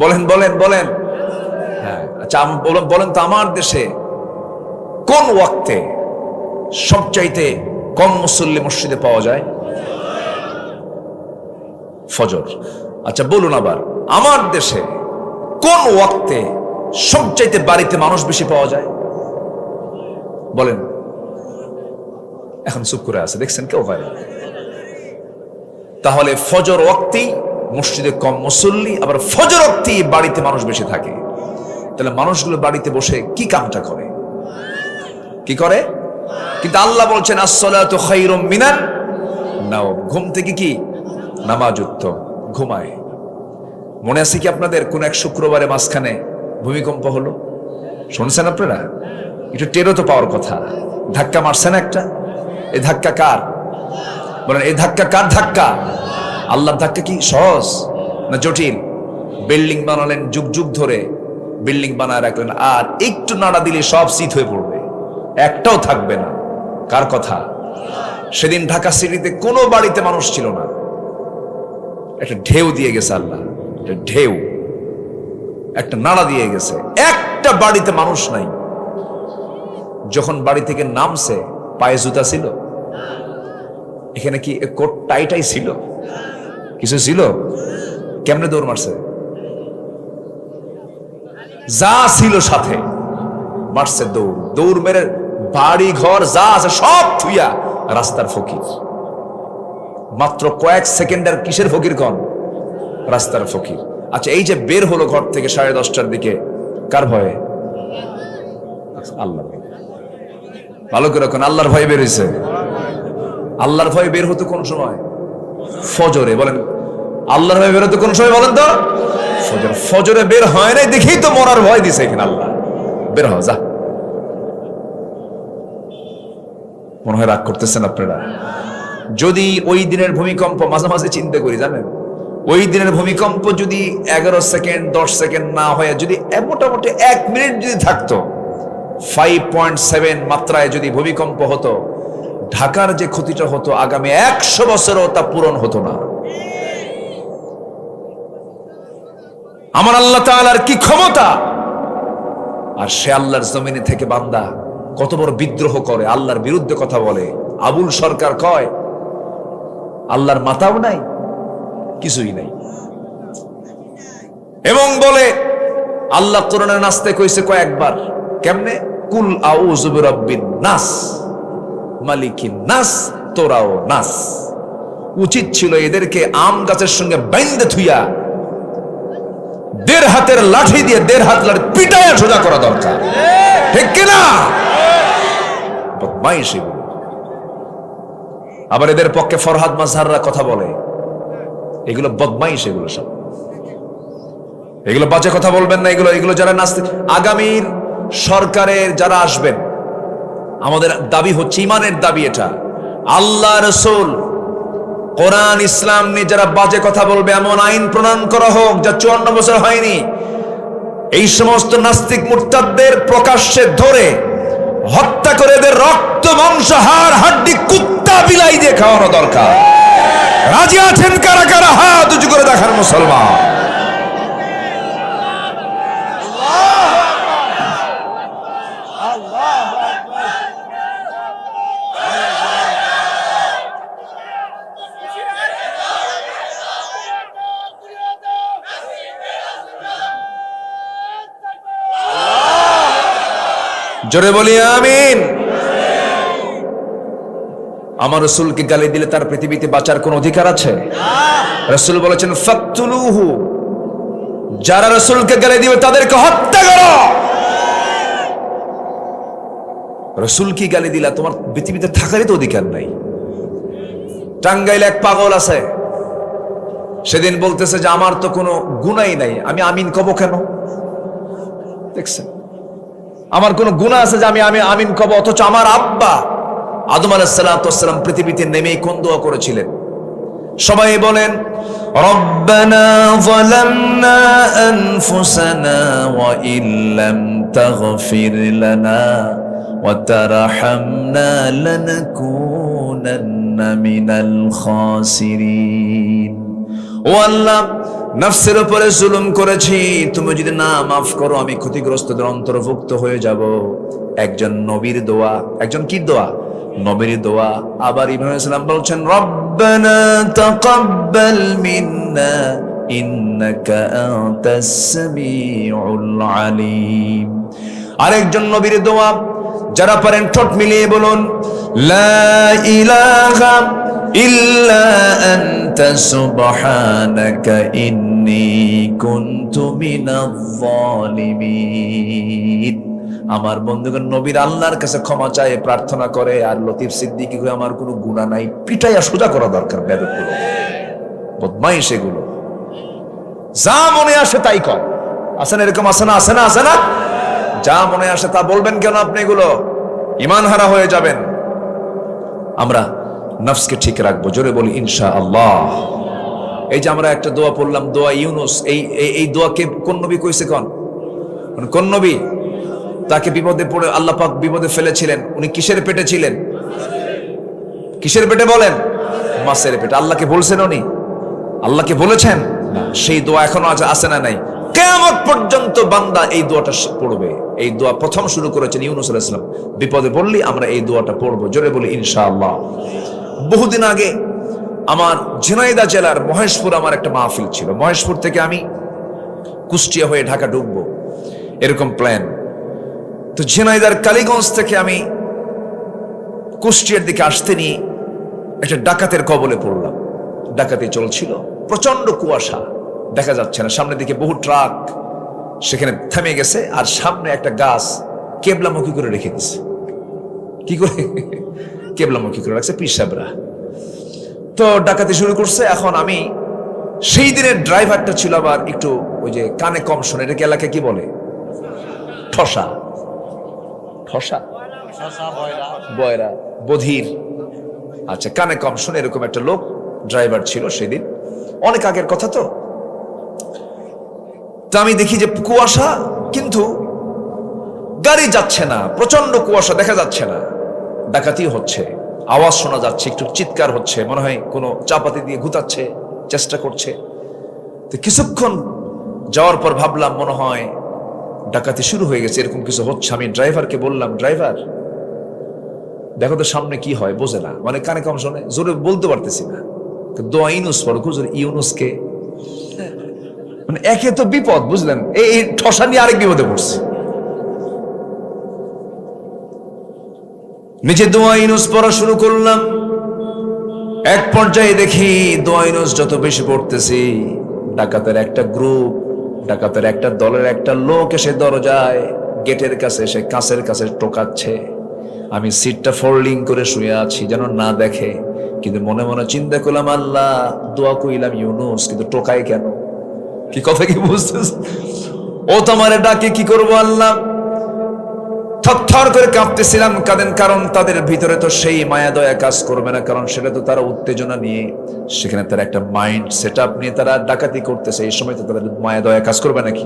বলেন বলেন বলেন। হ্যাঁ, আচ্ছা বলেন তো, আমার দেশে কোন ওয়াক্তে সবচাইতে কম মুসল্লি মসজিদে পাওয়া যায়? ফজর। আচ্ছা বলুন আবার, আমার দেশে কোন ওয়াক্তে সবচাইতে বাড়িতে মানুষ বেশি পাওয়া যায়? বলেন। এখন চুপ করে আছে, দেখছেন কেউ হয় না। তাহলে ফজর ওয়াক্তেই মসজিদে কম মুসল্লি, আবার ফজর ওয়াক্তেই বাড়িতে মানুষ বেশি থাকে। তাহলে মানুষগুলো বাড়িতে বসে কি কামটা করে? কি করে? কিন্তু আল্লাহ বলছেন, আসসালাতু খায়রুম মিনান নাওম। ঘুম থেকে কি? নামাজ উত্তম। ঘুমায়। মনে আছে কি আপনাদের কোন এক শুক্রবারে মাঝখানে ভূমিকম্প হলো? শুনছেন আপনারা? একটু টেরও তো পাওয়ার কথা। ধাক্কা মারছেন একটা। এই ধাক্কা কার? বলেন, এই ধাক্কা কার ধাক্কা? আল্লাহর ধাক্কা। কি সহজ না জটিল? বিল্ডিং বানালেন, যুগ যুগ ধরে বিল্ডিং বানায় রাখলেন, আর একটু নাড়া দিলে সব শীত হয়ে পড়বে, একটাও থাকবে না। কার কথা? সেদিন ঢাকা সিটিতে কোনো বাড়িতে মানুষ ছিল না, একটা ঢেউ দিয়ে গেছে আল্লাহ, একটা ঢেউ, একটা নাড়া দিয়ে গেছে, একটা বাড়িতে মানুষ নাই। যখন বাড়ি থেকে নামছে পায়ে জুতা ছিল? এখানে কি কোট টাইটাই ছিল? কিছু ছিল? কেমনে দৌড় মারছে? যা ছিল সাথে মারছে দৌড়। দৌড় মেরে বাড়ি ঘর যা আছে সব থুইয়া রাস্তার ফকির। মাত্র কয়েক সেকেন্ডের কিসের ফকির? কন রাস্তার ফকির। আচ্ছা, এই যে বের হলো ঘর থেকে 10:30টার দিকে, কার ভয়ে? আল্লাহ। ভালো করে কোন আল্লাহর ভয়ে বের হয়েছে? আল্লাহর ভয়ে বের হতো কোন সময়? ফজরে। বলেন, আল্লাহর ভয়ে বের হতো কোন সময়? বলেন তো ফজর। ফজরে বের হয় নাই দেখেই তো মরার ভয় দিছে এখানে আল্লাহ। বের হ, যা। মনে হয় রাগ করতেছেন আপনারা? যদি ওই দিনের ভূমিকম্প, মাঝে মাঝে চিন্তা করি জানেন, ওই দিনের ভূমিকম্প যদি 11 সেকেন্ড 10 সেকেন্ড না হয়ে যদি মোটামুটি 1 মিনিট যদি থাকতো, 5.7 মাত্রায় যদি ভূমিকম্প হতো, ঢাকার যে ক্ষতিটা হতো আগামী 100 বছরও তা পূরণ হতো না। আমার আল্লাহ তাআলার কি ক্ষমতা! আর সে আল্লাহর জমিনে থেকে বান্দা কত বড় বিদ্রোহ করে, আল্লাহর বিরুদ্ধে কথা বলে। আবুল সরকার কয় আল্লাহর মাথাও নাই, কিছুই নাই, এবং বলে আল্লাহ কোরআনে নাচতে কইছে কয়েকবার। কেমনে? কুল আউযু বিরাব্বিন নাস মালিকিন নাস, তোরাও নাস। উচিত ছিল এদেরকে আম গাছের সঙ্গে বাইন্ধে থুইয়া 1.5 হাতের লাঠি দিয়ে 1.5 হাত লাঠি পিটাইয়া সোজা করা দরকার, ঠিক কিনা? বদমাইশ এগুলো। আবার এদের পক্ষে ফরহাদ মাজহাররা কথা বলে, এগুলো বদমাইশ, এগুলো সব, এগুলো বাজে কথা বলবেন না। এগুলো যারা নাস্তিক, আগামীর সরকারের যারা আসবেন, আমাদের দাবি হচ্ছে, ইমানের দাবি এটা, আল্লাহ রাসূল কোরআন ইসলাম নিয়ে যারা বাজে কথা বলবে এমন আইন প্রণয়ন করা হোক যা 54 বছর হয়নি। এই সমস্ত নাস্তিক মুরতাদদের প্রকাশ্যে ধরে হত্যা করে এদের রক্ত মাংস হাড় হাড্ডি কুত্তা বিলাই দিয়ে খাওয়ানো দরকার। রাজি আছেন কারা কারা? হাত উঁচু করে দেখান মুসলমান। জোরে বলি আমিন। আমার রাসূলকে গালি দিলে তার পৃথিবীতে বাঁচার কোন অধিকার আছে? রাসূল বলেছেন ফাকতুলুহু, যারা রাসূলকে গালি দিবে তাদেরকে হত্যা করো। রাসূলকে গালি দিলা, তোমার পৃথিবীতে থাকারই তো অধিকার নাই। টাঙ্গাইলে এক পাগল আছে, সেদিন বলতেছে যে আমার তো কোনো গুনাই নাই, আমি আমিন কব কেন? দেখছেন, আমার কোন গুনাহ আছে যে আমি আমিন কব? অথচ আমার আব্বা আদম আলাইহিস সালাম পৃথিবীতে নেমেই কোন দোয়া করেছিলেন? সবাই বলেন, রব্বানা যালামনা আনফুসানা ওয়া ইল্লাম তাগফির লানা ওয়া তারহামনা লানাকুনান্না মিনাল খাসিরিন। ও আল্লাহ, নফসের উপরে জুলুম করেছি, তুমি যদি না মাফ করো আমি ক্ষতিগ্রস্তদের অন্তর্ভুক্ত হয়ে যাব। একজন নবীর দোয়া, একজন কি দোয়া? নবীর দোয়া। আবার ইব্রাহিম আলাইহিস সালাম বলছেন, রব্বানা তাকাব্বাল মিন্না ইন্নাকা আনতাস সামিউল আলিম। আরেকজন নবীর দোয়া, যারা পারেন ঠোঁট মিলিয়ে বলুন, লা ইলাহা ইল্লা আনতা সুবহানাকা ইন্নী কুনতু মিনাজ জালিমিন। আমার বন্ধুগণ নবীর আল্লাহর কাছে ক্ষমা চায়, প্রার্থনা করে, আর লতিফ সিদ্দিকী হয়ে আমার কোনো গুনাহ নাই পিটাইয়া সোজা করা দরকার। বেদগুলো বদমাইশ এগুলো। যা মনে আসে তাই কর। আসেন এরকম, আসে না, আসে না, আসে না? যা মনে আসে তা বলবেন কেন আপনি? এগুলো ঈমান হারা হয়ে যাবেন। আমরা নফসকে ঠিক রাখবো, জোরে বলি ইনশাআল্লাহ। এই যে আমরা একটা দোয়া পড়লাম, দোয়া ইউনুস, এই দোয়াকে কোন নবী কইছে? কোন নবী? তাকে বিপদে পড়ে আল্লাহ পাক বিপদে ফেলেছিলেন। উনি কিসের পেটে ছিলেন? কিসের পেটে বলেন? মাছের পেটে। আল্লাহকে বলছেন উনি? আল্লাহকে বলেছেন? সেই দোয়া এখনো আছে না নাই? কিয়ামত পর্যন্ত বান্দা এই দোয়াটা পড়বে। এই দোয়া প্রথম শুরু করেছেন ইউনুস আলাইহিস সালাম। বিপদে পড়লি আমরা এই দোয়াটা পড়বো, জোরে বলি ইনশাআল্লাহ। বহুদিন আগে আমার ঝিনাইদহ জেলার মহেশপুর আমার একটা মাহফিল ছিল। মহেশপুর থেকে আমি কুষ্টিয়া হয়ে ঢাকা ঢুকবো, এরকম প্ল্যান। তো ঝিনাইদহর কালীগঞ্জ থেকে আমি কুষ্টিয়ার দিকে আসতে নিয়ে একটা ডাকাতের কবলে পড়লাম। ডাকাতি চলছিল, প্রচন্ড কুয়াশা, দেখা যাচ্ছে না সামনের দিকে। বহু ট্রাক সেখানে থেমে গেছে, আর সামনে একটা গাছ কেবলামুখী করে রেখে দিছে। কি করে কেবলামুখী করে রাখছে? পীর সাহেবরা। তো ডাকাতি শুরু করছে। এখন আমি সেই দিনের ড্রাইভারটা ছিল আবার একটু ওই যে কানে কম শোনে, এটাকে এলাকায় কি বলে? ঠসা। ঠসা, বয়রা, বধির। আচ্ছা, কানে কম শোনে এরকম একটা লোক ড্রাইভার ছিল সেদিন, অনেক আগের কথা। তো আমি দেখি যে কুয়াশা, কিন্তু গাড়ি যাচ্ছে না, প্রচন্ড কুয়াশা, দেখা যাচ্ছে না। ডাকাতি হচ্ছে, আওয়াজ শোনা যাচ্ছে, একটু চিৎকার হচ্ছে, মনে হয় কোনো চাপাতি দিয়ে গুতাচ্ছে, চেষ্টা করছে। তো কিছুক্ষণ যাওয়ার পর ভাবলাম মনে হয় ডাকাতি শুরু হয়ে গেছে, এরকম কিছু হচ্ছে। আমি ড্রাইভারকে বললাম, ড্রাইভার দেখো তো সামনে কি হয়। বোঝে না, মানে কানে কম শোনে, জোরে বলতে পারতেছি না। দোয়া ইউনুস পড়ো, ইউনুসকে, মানে একে তো বিপদ, বুঝলেন, এই ঠসা নিয়ে আরেক বিপদে পড়ছে। নিজে দোয়া ইউনুস পড়া শুরু করলাম। এক পর্যায়ে দেখি দোয়া ইউনুস যত বেশি পড়তেছি, ডাকাতের একটা গ্রুপ, ডাকাতের একটা দলের একটা লোক এসে দরজায় গেটের কাছে এসে কাঁচের কাছে টোকাচ্ছে। আমি সিটটা ফোল্ডিং করে শুয়ে আছি যেন না দেখে, কিন্তু মনে মনে চিন্তা করলাম, আল্লাহ দোয়া কইলাম ইউনুস, কিন্তু টোকায় কেন? কি কথা কি বুঝতেছ? ও তোমারে ডাকে, কি করবো আল্লাহ? থরথর করে কাঁপতেছিলাম। কারণ তাদের ভিতরে তো সেই মায়া দয়া কাজ করবে না, কারণ সেটা তো তারা উত্তেজনা নিয়ে, সেখানে তারা একটা মাইন্ড সেট আপ নিয়ে তারা ডাকাতি করতেছে। এই সময় তো তাদের মায়া দয়া কাজ করবে নাকি?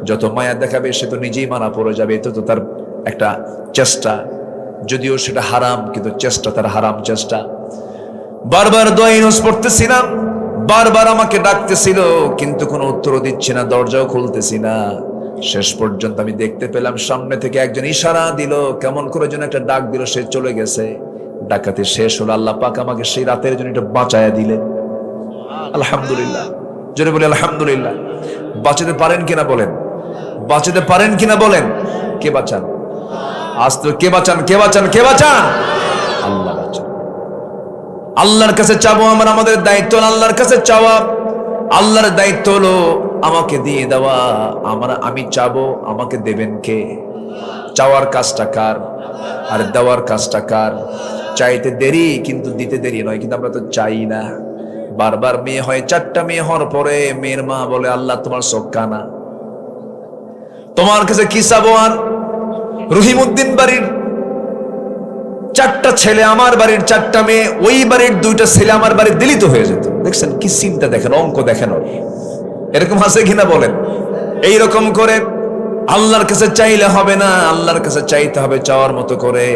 যত মায়া দেখাবে সে তো নিজেই মানা পড়ে যাবে। এতে তো তার একটা চেষ্টা, যদিও সেটা হারাম, কিন্তু চেষ্টা তার হারাম চেষ্টা। বারবার দোয়া ইউনুস পড়তেছিলাম, বারবার আমাকে ডাকতেছিল, কিন্তু কোনো উত্তরও দিচ্ছি না, দরজাও খুলতেছি না। শেষ পর্যন্ত আমি দেখতে পেলাম সামনে থেকে একজন ইশারা দিল, কেমন করে যেন একটা ডাক দিল, সে চলে গেছে। ডাকাতি শেষ হলো। আল্লাহ পাক আমাকে সেই রাতের জন্য এটা বাঁচায়া দিলেন। আলহামদুলিল্লাহ, জোরে বলি আলহামদুলিল্লাহ। বাঁচাতে পারেন কিনা বলেন? বাঁচাতে পারেন কিনা বলেন? কে বাঁচান? আজ তো কে বাঁচান? কে বাঁচান? কে বাঁচান? আল্লাহ বাঁচান। আল্লাহর কাছে চাবো আমরা, আমাদের দায়িত্ব আল্লাহর কাছে চাওয়া। আল্লাহর দায়িত্ব হলো আমাকে দিয়ে দেওয়া। আমি চাবো, আমাকে দেবেন কে? চাওয়ার কাজটা কার আর দেওয়ার কাজটা কার? চাইতে দেরি কিন্তু দিতে দেরি নয়, কিন্তু আমরা তো চাই না। বারবার মেয়ে হয়, 4টা মেয়ে হওয়ার পরে মেয়ের মা বলে, আল্লাহ তোমার চোখ কানা, তোমার কাছে কি চাবো? আর রহিমউদ্দিন বাড়ির 4টা ছেলে, আমার বাড়ির 4টা মেয়ে, ওই বাড়ির 2টা ছেলে আমার বাড়ির দিলিত হয়ে যেত। দেখছেন কি চিন্তা, দেখেন অঙ্ক, দেখেন এরকম আছে কিনা বলেন? এইরকম করে আল্লাহর কাছে চাইলে হবে না, আল্লাহর কাছে চাইতে হবে চাওয়ার মতো করে।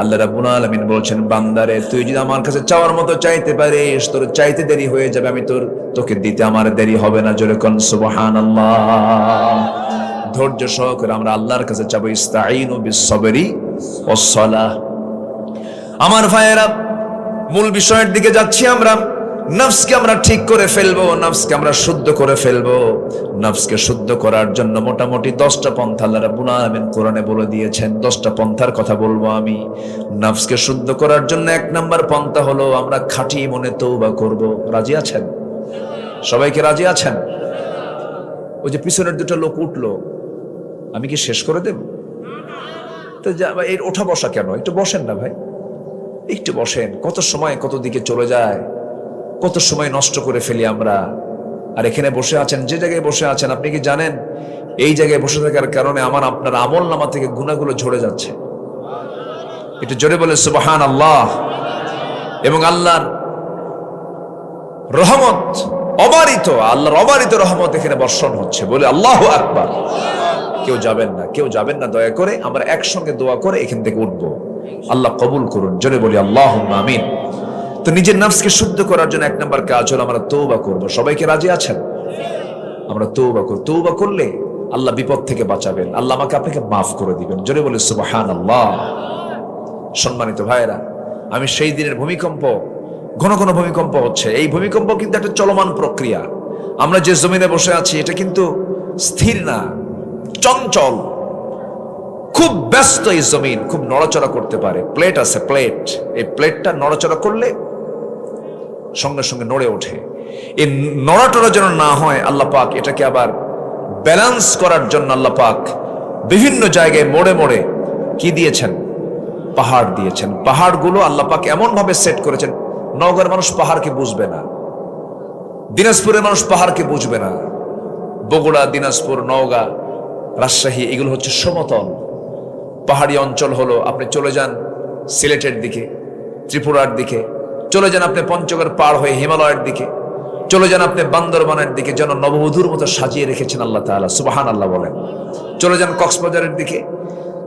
আল্লাহ রাব্বুল আলামিন বলছেন, বান্দারে তুই যদি আমার কাছে চাওয়ার মতো চাইতে পারিস, তোর চাইতে দেরি হয়ে যাবে, আমি তোকে দিতে আমার দেরি হবে না। জোরে কোন সুবহানাল্লাহ। ধৈর্য সহকারে আমরা আল্লাহর কাছে চাবো। ইস্তাঈনু বিস-সাবরি ওয়াস-সালাহ। আমার ভাইয়েরা, মূল বিষয়ের দিকে যাচ্ছি আমরা। নফসকে আমরা ঠিক করে ফেলবো, নফসকে আমরা শুদ্ধ করে ফেলবো। নফসকে শুদ্ধ করার জন্য মোটামুটি 10টা পন্থা আল্লাহ রাব্বুল আলামিন কোরআনে বলে দিয়েছেন। 10টা পন্থার কথা বলবো আমি। নফসকে শুদ্ধ করার জন্য 1 নাম্বার পন্থা হলো আমরা খাঁটি মনে তওবা করব। রাজি আছেন? সবাইকে রাজি আছেন? ওই যে পিছনের 2টা লোক উঠলো, আমি কি শেষ করে দেব? তো এই ওঠা বসা কেন? একটু বসেন না ভাই, একটু বসেন। কত সময় কত দিকে চলে যায়, কত সময় নষ্ট করে ফেলি আমরা। আর এখানে বসে আছেন, যে জায়গায় বসে আছেন, আপনি কি জানেন এই জায়গায় বসে থাকার কারণে আমার আপনার আমলনামা থেকে গুনাহগুলো ঝরে যাচ্ছে? একটু জোরে বলে সুবহানাল্লাহ। এবং আল্লাহর রহমত অবারিত, আল্লাহর অবারিত রহমত এখানে বর্ষণ হচ্ছে, বলে আল্লাহু আকবার। কেউ যাবেন না, কেউ যাবেন না, দয়া করে আমরা একসঙ্গে দোয়া করে এখান থেকে উঠবো। আল্লাহ কবুল করুন, জোরে বলি আল্লাহুম্মা আমিন। তো নিজের নফসকে শুদ্ধ করার জন্য এক নম্বর কাজ হলো আমরা তওবা করব। সবাইকে রাজি আছেন? আমরা তওবা করব। তওবা করলে আল্লাহ বিপদ থেকে বাঁচাবেন, আল্লাহ আমাকে আপনাকে মাফ করে দিবেন। জোরে বলি সুবহানাল্লাহ। সম্মানিত ভাইরা, আমি সেই দিনের ভূমিকম্প, ঘন ঘন ভূমিকম্প হচ্ছে, এই ভূমিকম্প কিন্তু একটা চলমান প্রক্রিয়া। আমরা যে জমিনে বসে আছি এটা কিন্তু স্থির না, চঞ্চল, খুব ব্যস্ত এই জমিন, খুব নড়াচড়া করতে পারে। প্লেট আছে, প্লেট, এই প্লেটটা নড়াচড়া করলে সঙ্গে সঙ্গে নড়ে ওঠে। এই নড়াচড়া যেন না হয় আল্লাহ পাক এটাকে আবার ব্যালেন্স করার জন্য আল্লাহ পাক বিভিন্ন জায়গায় মোড়ে মোড়ে কি দিয়েছেন? পাহাড় দিয়েছেন। পাহাড়গুলো আল্লাহ পাক এমন ভাবে সেট করেছেন, নওগাঁর মানুষ পাহাড়কে বুঝবে না, দিনাজপুরের মানুষ পাহাড়কে বুঝবে না। বগুড়া, দিনাজপুর, নওগাঁ, রাজশাহী এগুলো হচ্ছে সমতল। পাহাড়ি অঞ্চল হলো, আপনি চলে যান সিলেটের দিকে, ত্রিপুরার দিকে, চলে যান আপনি পঞ্চগড় পার হয়ে হিমালয়ের দিকে, চলে যান আপনি বান্দরবানের দিকে, যেন নববধূর মতো সাজিয়ে রেখেছেন আল্লাহ তাআলা, সুবহানাল্লাহ বলেন। চলে যান কক্সবাজারের দিকে,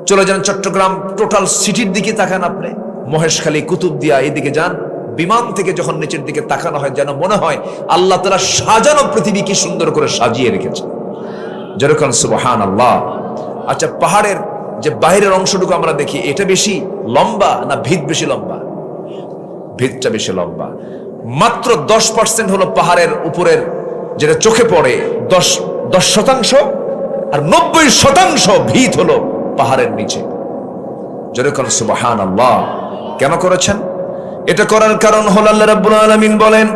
চলে যান চট্টগ্রাম, টোটাল সিটির দিকে তাকান আপনি, মহেশখালী, কুতুবদিয়া, এইদিকে যান। বিমান থেকে যখন নিচের দিকে তাকানো হয় যেন মনে হয় আল্লাহ তাআলা সাজানো পৃথিবী কি সুন্দর করে সাজিয়ে রেখেছে। যেরকম সুবহানাল্লাহ। আচ্ছা, পাহাড়ের যে বাইরের অংশটুকু আমরা দেখি, এটা বেশি লম্বা না ভিত বেশি লম্বা? ভিতটা বেশি লম্বা। মাত্র 10% হলো পাহাড়ের উপরের, যেটা চোখে পড়ে 10%, আর 90% ভিত হলো পাহাড়ের নিচে। যেরকম সুবহানাল্লাহ। কেন করেছেন? এটা করার কারণ হলো আল্লাহ রাব্বুল আলামিন বলেন,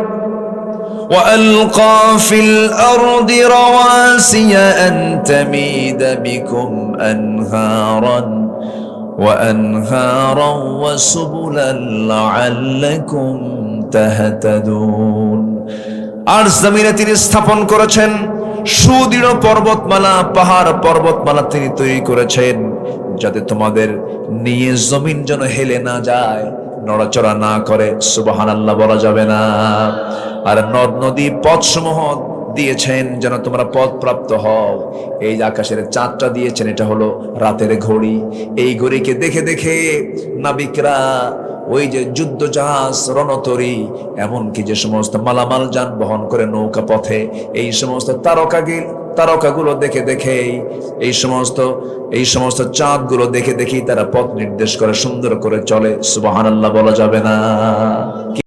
وَأَلْقَى فِي الْأَرْضِ رَوَاسِيَ أَن تَمِيدَ بِكُمْ وَأَنْهَارًا وَسُبُلًا لَعَلَّكُمْ تَهْتَدُونَ। আর জমিনে তিনি স্থাপন করেছেন সুদৃঢ় পর্বতমালা, পাহাড় পর্বতমালা তিনি তৈরি করেছেন, যাতে তোমাদের নিয়ে জমিন যেন হেলে না যায়, নড়াচড়া না করে। সুবহানাল্লাহ বলা যাবে না। আর নদ নদী পথসমূহ দিয়েছেন যেন তোমরা পথ প্রাপ্ত হও। এই যে আকাশের চাঁদটা দিয়েছেন, এটা হলো রাতের ঘড়ি। এই ঘড়িকে দেখে দেখে নাবিকরা ওই যে যুদ্ধ জাহাজ, রণতরী, এমনকি যে সমস্ত মালামাল যান বহন করে নৌকা পথে, এই সমস্ত তারকাগুলো দেখে দেখে, এই সমস্ত চাঁদগুলো দেখে দেখেই তারা পথ নির্দেশ করে, সুন্দর করে চলে। সুবহানাল্লাহ বলা যাবে না।